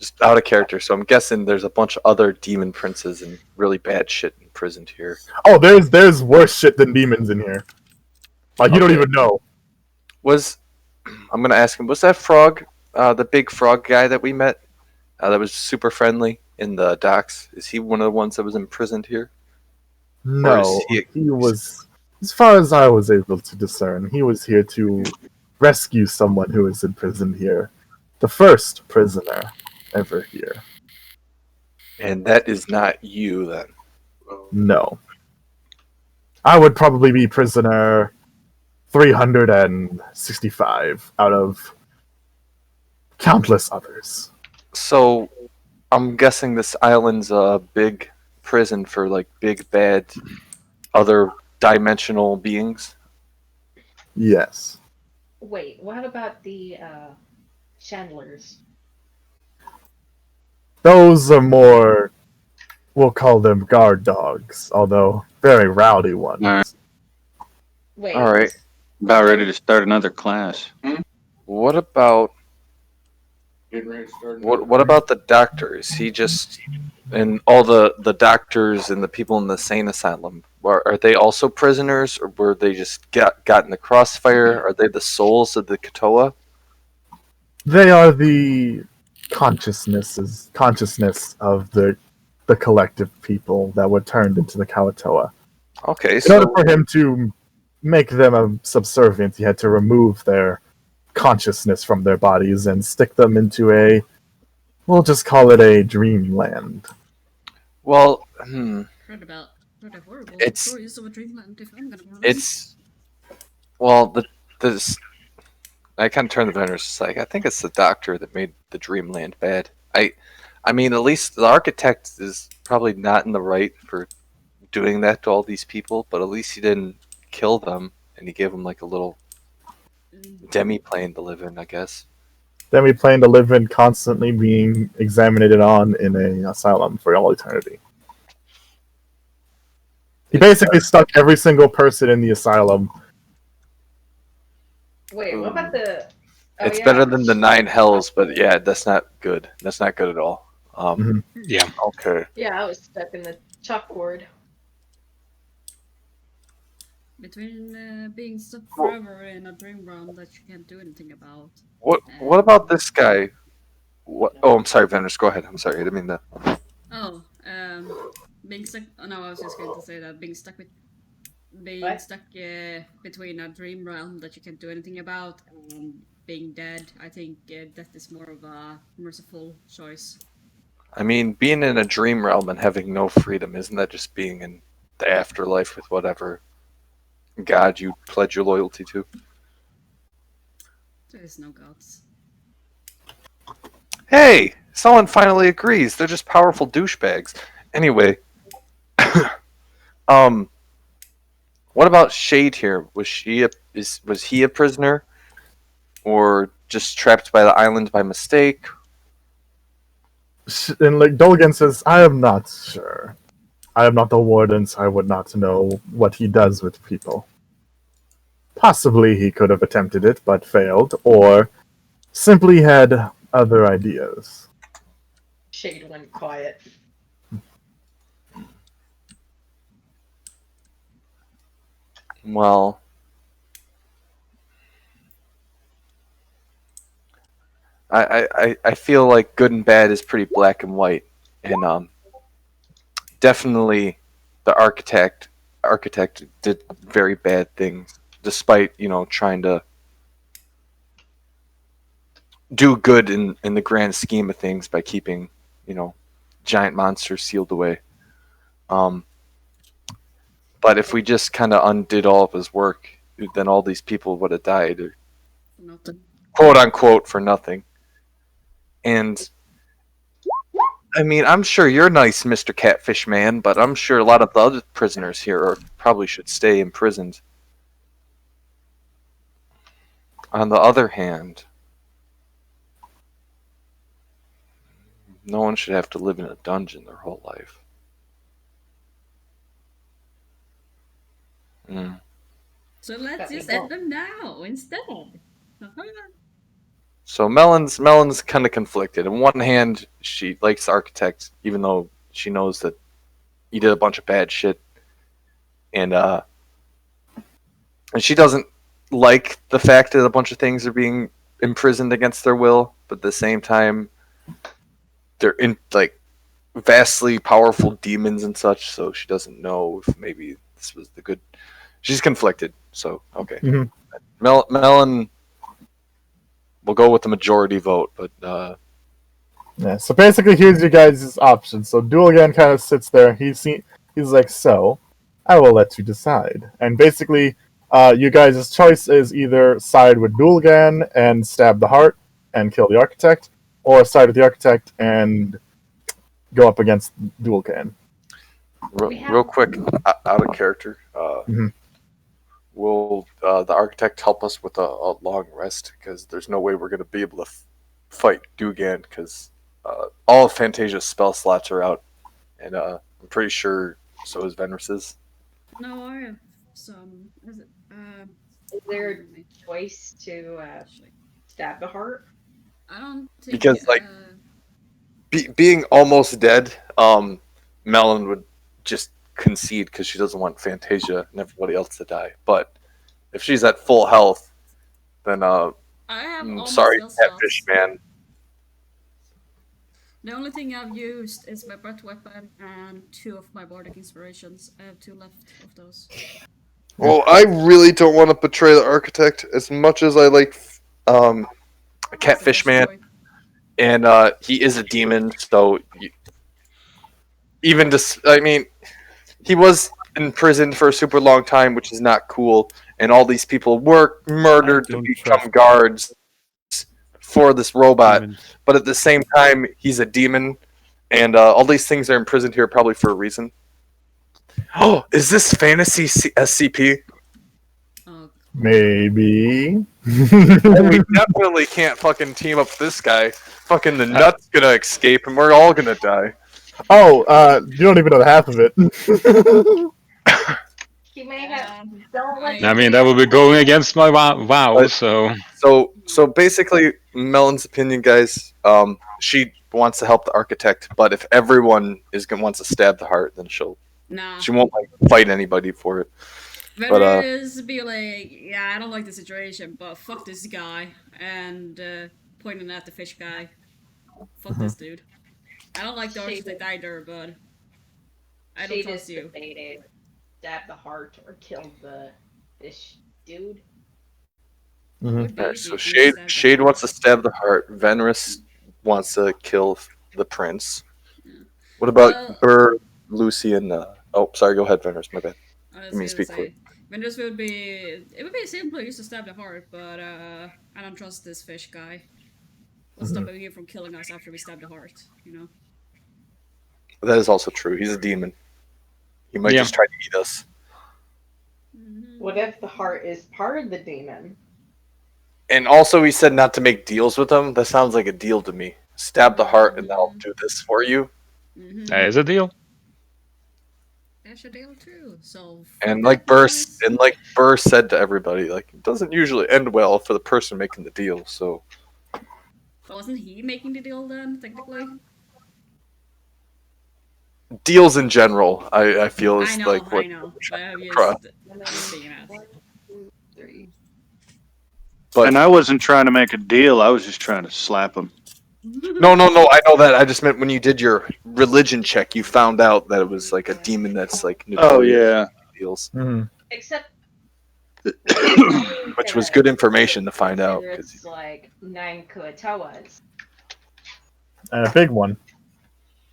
just out of character. So I'm guessing there's a bunch of other demon princes and really bad shit imprisoned here. Oh, there's worse shit than demons in here. Like, you don't Okay. even know. I'm gonna ask him. Was that frog, the big frog guy that we met, that was super friendly in the docks? Is he one of the ones that was imprisoned here? No, is he was, as far as I was able to discern, he was here to rescue someone who was imprisoned here. The first prisoner ever here. And that is not you, then. No. I would probably be prisoner 365 out of countless others. So, I'm guessing this island's a big prison for like big bad other dimensional beings. Yes. Wait, what about the Chandlers? Those are more, we'll call them guard dogs, although very rowdy ones. Alright. Wait. All right. About ready to start another class. What about what about the doctor? Is he just and all the doctors and the people in the sane asylum? Are they also prisoners, or were they just got in the crossfire? Are they the souls of the Katoa? They are the consciousness of the collective people that were turned into the Kawatoa. Okay, In order for him to make them subservient, he had to remove their consciousness from their bodies and stick them into we'll just call it a dreamland. well, Heard about what a horrible It's- stories of a dreamland. If I'm gonna be honest. this. I kind of turned the vendors. It's like I think it's the doctor that made the dreamland bad. I mean, at least the architect is probably not in the right for doing that to all these people, but at least he didn't kill them, and he gave them like a little demi-plane to live in, I guess. Then we plan to live in constantly being examined on in an asylum for all eternity. He basically stuck every single person in the asylum. Wait, what about the? Oh, It's yeah. better than the 9 hells, but yeah, that's not good. That's not good at all. Yeah. Okay. Yeah, I was stuck in the chalkboard. Between being stuck forever in a dream realm that you can't do anything about. What about this guy? What? Oh, I'm sorry, Vendors. Go ahead. I'm sorry. I didn't mean that. Oh, being stuck. Oh, no, I was just going to say that being stuck with being What? stuck between a dream realm that you can't do anything about and being dead. I think death is more of a merciful choice. I mean, being in a dream realm and having no freedom, isn't that just being in the afterlife with whatever god you pledge your loyalty to? There is no gods. Hey, someone finally agrees. They're just powerful douchebags. Anyway, what about Shade here? Was he a prisoner, or just trapped by the island by mistake? And like Dolgan says, I am not sure. I am not the warden, so I would not know what he does with people. Possibly he could have attempted it but failed, or simply had other ideas. Shade went quiet. Well, I feel like good and bad is pretty black and white, and definitely the architect did very bad things, despite trying to do good in the grand scheme of things by keeping giant monsters sealed away. But if we just kind of undid all of his work, then all these people would have died, Nothing. quote unquote, for nothing. And I mean, I'm sure you're nice, Mr. Catfish Man, but I'm sure a lot of the other prisoners here probably should stay imprisoned. On the other hand, no one should have to live in a dungeon their whole life. Mm. So let's That just we end them now instead. So Melon's kind of conflicted. On one hand, she likes the architect, even though she knows that he did a bunch of bad shit, and she doesn't like the fact that a bunch of things are being imprisoned against their will. But at the same time, they're in like vastly powerful demons and such. So she doesn't know if maybe this was the good. She's conflicted. So okay, Mhm. Melon. We'll go with the majority vote, but Yeah, so basically, here's your guys' options. So Duelgan kind of sits there. He's like, so I will let you decide. And basically, you guys' choice is either side with Duelgan and stab the heart and kill the architect, or side with the architect and go up against Duelgan. real quick, out of character. Mhm. Will the architect help us with a long rest? Because there's no way we're going to be able to fight Dugan, because all of Fantasia's spell slots are out, and I'm pretty sure so is Venris's. No, I have some. Is there a choice to stab the heart? I don't think. Because like being almost dead, Melon would just concede because she doesn't want Fantasia and everybody else to die. But if she's at full health, then I have all sorry, my spell Catfish slots. Man. The only thing I've used is my breath weapon and 2 of my bardic inspirations. I have 2 left of those. Well, I really don't want to betray the architect as much as I like Catfish Man, and he is a demon. So even I mean, he was imprisoned for a super long time, which is not cool. And all these people were murdered to become guards for this robot. Demons. But at the same time, he's a demon, and all these things are imprisoned here probably for a reason. Oh, is this fantasy SCP? Oh, Maybe. We definitely can't fucking team up with this guy. Fucking the nut's gonna escape, and we're all gonna die. Oh, you don't even know the half of it. He may have. I mean, that would be going against my vow, so. So basically, Melon's opinion, guys. She wants to help the architect, but if everyone wants to stab the heart, then she won't like fight anybody for it. Venris be like, yeah, I don't like the situation, but fuck this guy, and pointing at the fish guy. Fuck this dude. I don't like the architect either, but I don't trust you. stab the heart or kill the fish dude. Mhm. Would be Alright, easy so if you stabbed the Shade heart. wants to stab the heart. Venrus wants to kill the prince. Yeah. What about Well- Burr, Lucy, and oh, sorry. Go ahead, Venrus. My bad. I was You mean gonna speak say, Vendors would be. It would be simpler just to stab the heart, but I don't trust this fish guy. What's Mhm. stopping him from killing us after we stab the heart? You know. That is also true. He's a demon. He might Yeah. just try to eat us. What if the heart is part of the demon? And also, he said not to make deals with him. That sounds like a deal to me. Stab the heart, and I'll do this for you. That is a deal. That's a deal too. So. And fuck like that, Burr, guys. and like Burr said to everybody, like it doesn't usually end well for the person making the deal. So But wasn't he making the deal then, technically? deals in general, I feel is I know, like what. I know. But I'm across. just being an ass. 1, 2, 3. But And I wasn't trying to make a deal. I was just trying to slap him. no, I know that. I just meant when you did your religion check, you found out that it was like a demon that's like Oh notorious yeah. for deals, Mhm. Except. which was good information to find out. It's like 9 Kuatawas. And a big one.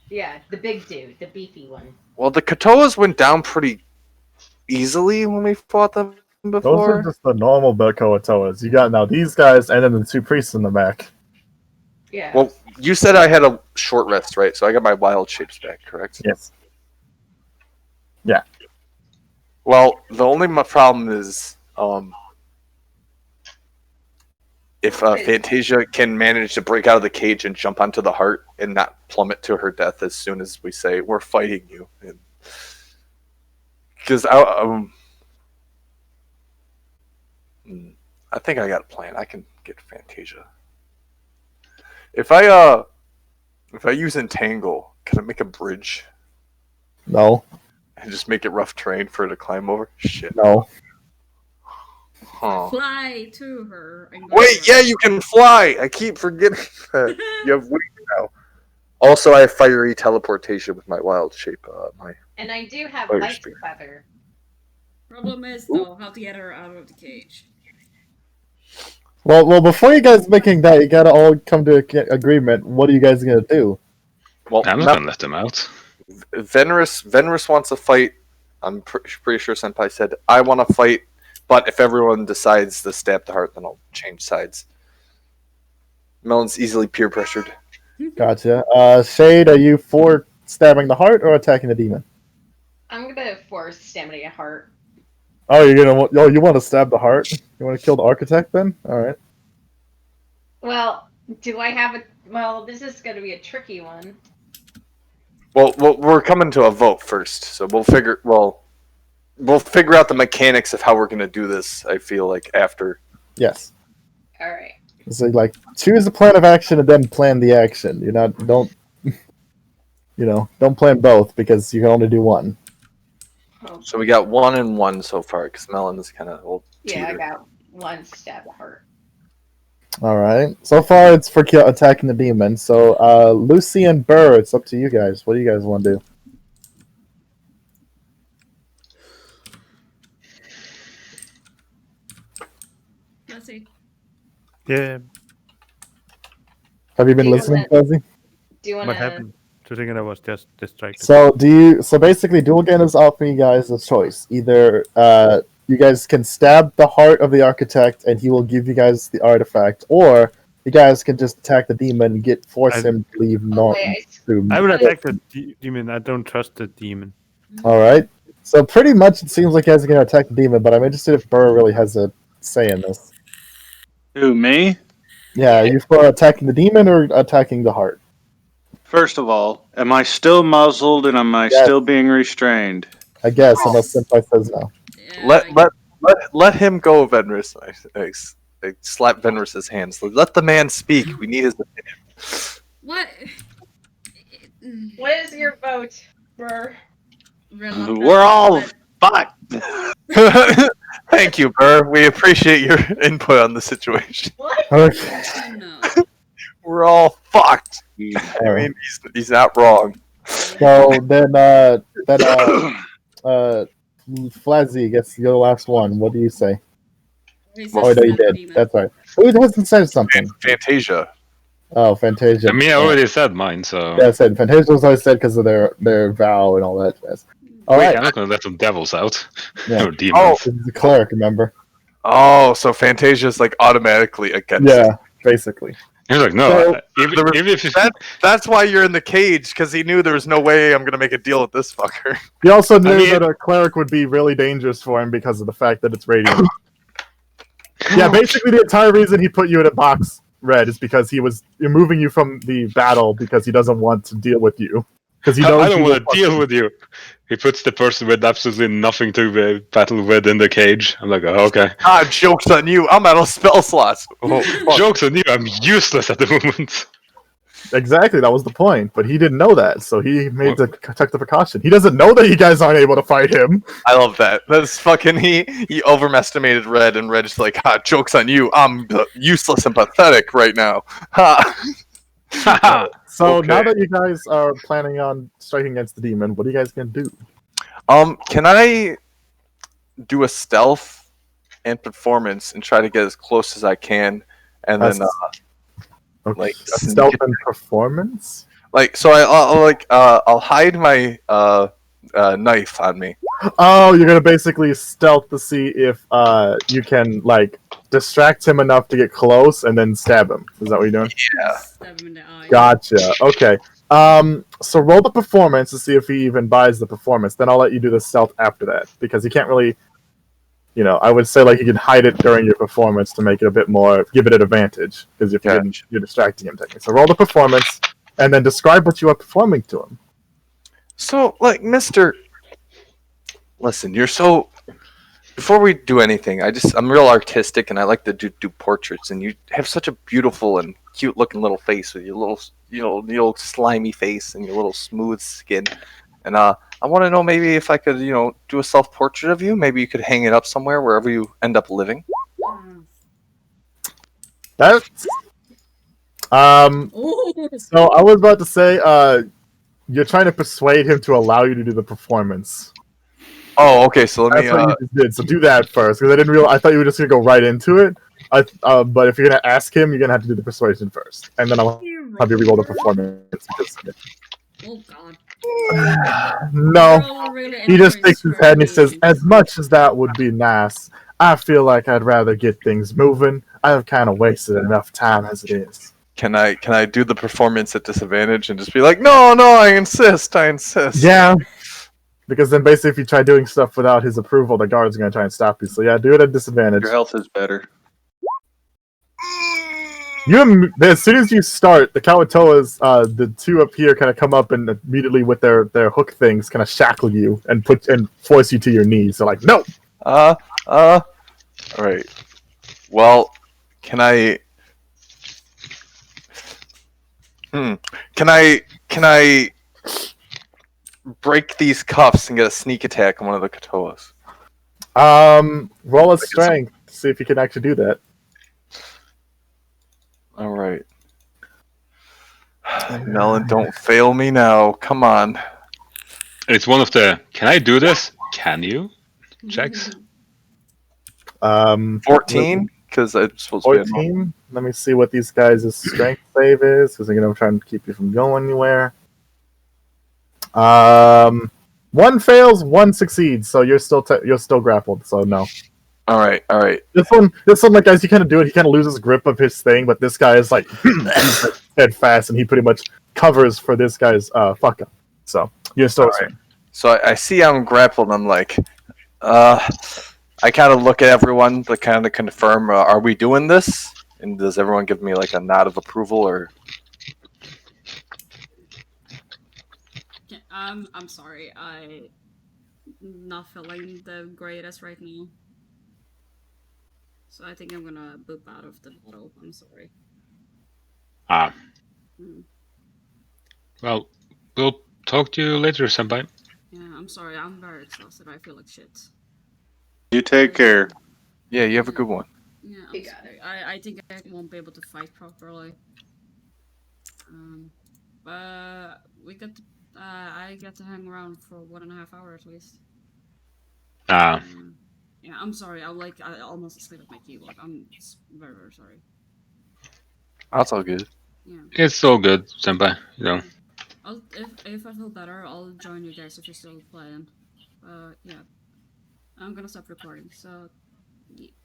Yeah, the big dude, the beefy one. Well, the Katoas went down pretty easily when we fought them Those before. are just the normal Koatoas. You got now these guys, and then the 2 priests in the back. Yeah. Well, you said I had a short rest, right? So I got my wild shapes back, correct? Yes. Well, the only problem is if Fantasia can manage to break out of the cage and jump onto the heart and not plummet to her death as soon as we say we're fighting you, because I think I got a plan. I can get Fantasia. If I use Entangle, can I make a bridge No. and just make it rough terrain for her to climb over? Shit. No. Huh. Fly to her. And go Wait, for yeah, it. you can fly. I keep forgetting that. You have wings now. Also, I have fiery teleportation with my wild shape. And I do have Fire light speed. feather. Problem is though, how to get her out of the cage. Well, before you guys making that, you gotta all come to agreement. What are you guys gonna do? Well, I'm not not gonna let them out. Venrus wants to fight. I'm pretty sure Senpai said I want to fight, but if everyone decides to stab the heart, then I'll change sides. Melon's easily peer pressured. Gotcha. Shade, are you for stabbing the heart or attacking the demon? I'm gonna force stamina heart. Oh, you want to stab the heart? You want to kill the architect then? All right. Well, do I have a? Well, this is gonna be a tricky one. Well, we're coming to a vote first, so we'll figure out the mechanics of how we're gonna do this. I feel like after. Yes. All right. So like choose a plan of action and then plan the action. Don't plan both because you can only do one. Oh, So we got 1 and 1 so far because Melon is kind of old. yeah, I teeter. got 1 stab heart. All right. So far, it's for attacking the demon. So Lucy and Burr, it's up to you guys. What do you guys want to do? Let's see. Yeah, Have you been Do you listening, wanna- Fuzzy? Do you what wanna? happened? To thinking I was just distracted. So basically, Duelgan is offering you guys a choice. Either you guys can stab the heart of the architect, and he will give you guys the artifact, or you guys can just attack the demon, and force him to leave Oh, wait, I will I- attack the demon. I don't trust the demon. All right. So pretty much, it seems like you guys are going to attack the demon, but I'm interested if Burr really has a say in this. Who, me? Yeah, you for attacking the demon or attacking the heart? First of all, am I still muzzled and am I Yes. still being restrained? I guess, unless Senpai says no. Yeah, Let him go, Venrus. I slap Venrus's hands. Let the man speak. We need his opinion. What? What is your vote, Burr? We're all fucked. Thank you, Burr. We appreciate your input on the situation. What? Okay. No. We're all fucked. I mean, Flazzy gets the last one. What do you say? He Oh, says no, you Stab did. Demon. That's right. Who hasn't said something? Fantasia. Oh, Fantasia. I mean, I already said mine, so. Yeah, I said Fantasia was always said because of their vow and all that jazz. All Wait, right. I'm not gonna let some devils out. Yeah. Or demons. This is a cleric, remember? Oh, so Fantasia's like automatically against it. Yeah, basically. He's like, no, So, even if you. That's why you're in the cage, because he knew there was no way I'm gonna make a deal with this fucker. He also knew mean- that a cleric would be really dangerous for him because of the fact that it's radiant. Yeah, basically the entire reason he put you in a box, Red, is because he was removing you from the battle because he doesn't want to deal with you. Because he knows I don't you want will to deal with you. He puts the person with absolutely nothing to battle with in the cage. I'm like, oh, okay. Ah, joke's on you. I'm out of spell slots. Oh, fuck. Joke's on you. I'm useless at the moment. Exactly, that was the point. But he didn't know that, so he made to protect the precaution. He doesn't know that you guys aren't able to fight him. I love that. That's fucking he overestimated Red, and Red's like, ha, joke's on you. I'm useless and pathetic right now. Ha. So Okay. now that you guys are planning on striking against the demon, what are you guys gonna do? Can I do a stealth and performance and try to get as close as I can, and then Okay. like Stealth and performance? like so I'll hide my knife on me. Oh, you're gonna basically stealth to see if you can like distract him enough to get close and then stab him. Is that what you're doing? Yeah. Stab him in the eye. Gotcha. Okay. So roll the performance to see if he even buys the performance. Then I'll let you do the stealth after that because you can't really, I would say like you can hide it during your performance to make it a bit more, give it an advantage because if you're distracting him technically. So roll the performance and then describe what you are performing to him. So like, Mister, listen, you're so. Before we do anything, I'm real artistic and I like to do portraits, and you have such a beautiful and cute looking little face with your little slimy face and your little smooth skin. And I want to know maybe if I could, do a self portrait of you. Maybe you could hang it up somewhere wherever you end up living. That's Oh, so I was about to say you're trying to persuade him to allow you to do the performance. Oh, okay. So let me. That's what you just did. So do that first, because I didn't realize. I thought you were just gonna go right into it. But if you're gonna ask him, you're gonna have to do the persuasion first, and then I'll have you reroll the performance. oh God. No, We're all really he just entering shakes his head and he says, scrutiny. "As much as that would be nice, I feel like I'd rather get things moving. I have kind of wasted enough time as it is." Can I do the performance at disadvantage and just be like, no, I insist. Yeah. Because then basically if you try doing stuff without his approval, the guard's going to try and stop you. So yeah, do it at disadvantage. Your health is better. As soon as you start, the Kawatoas, the two up here kind of come up and immediately with their hook things kind of shackle you and force you to your knees. They're like, no! All right. Well, can I break these cuffs and get a sneak attack on one of the Katoas? Roll a strength to see if you can actually do that. All right. Melon, don't fail me now. Come on. It's one of the, can I do this? Can you? Checks. 14? Because it's supposed to be a 14. Let me see what these guys' strength save is, because I'm trying to keep you from going anywhere. One fails, one succeeds, so you're still grappled. So no. All right. This one, like as you kind of do it, he kind of loses grip of his thing, but this guy is like head fast, and he pretty much covers for this guy's fuck up. So you're still. Right. So I see I'm grappled, and I'm like, I kind of look at everyone to kind of confirm, are we doing this? And does everyone give me like a nod of approval, or? I'm sorry. I'm not feeling the greatest right now. So I think I'm gonna boop out of the battle. I'm sorry. Well, we'll talk to you later, Senpai. Yeah, I'm sorry. I'm very exhausted. I feel like shit. You take care. Yeah, you have a good one. Yeah, You I'm got sorry. I think I won't be able to fight properly. But we got to, I get to hang around for 1.5 hours at least. Yeah, I'm sorry. I almost asleep at my keyboard. I'm very, very sorry. That's all good. Yeah. It's so good, Senpai. You know. If I feel better, I'll join you guys if you're still playing. Yeah. I'm gonna stop recording. So.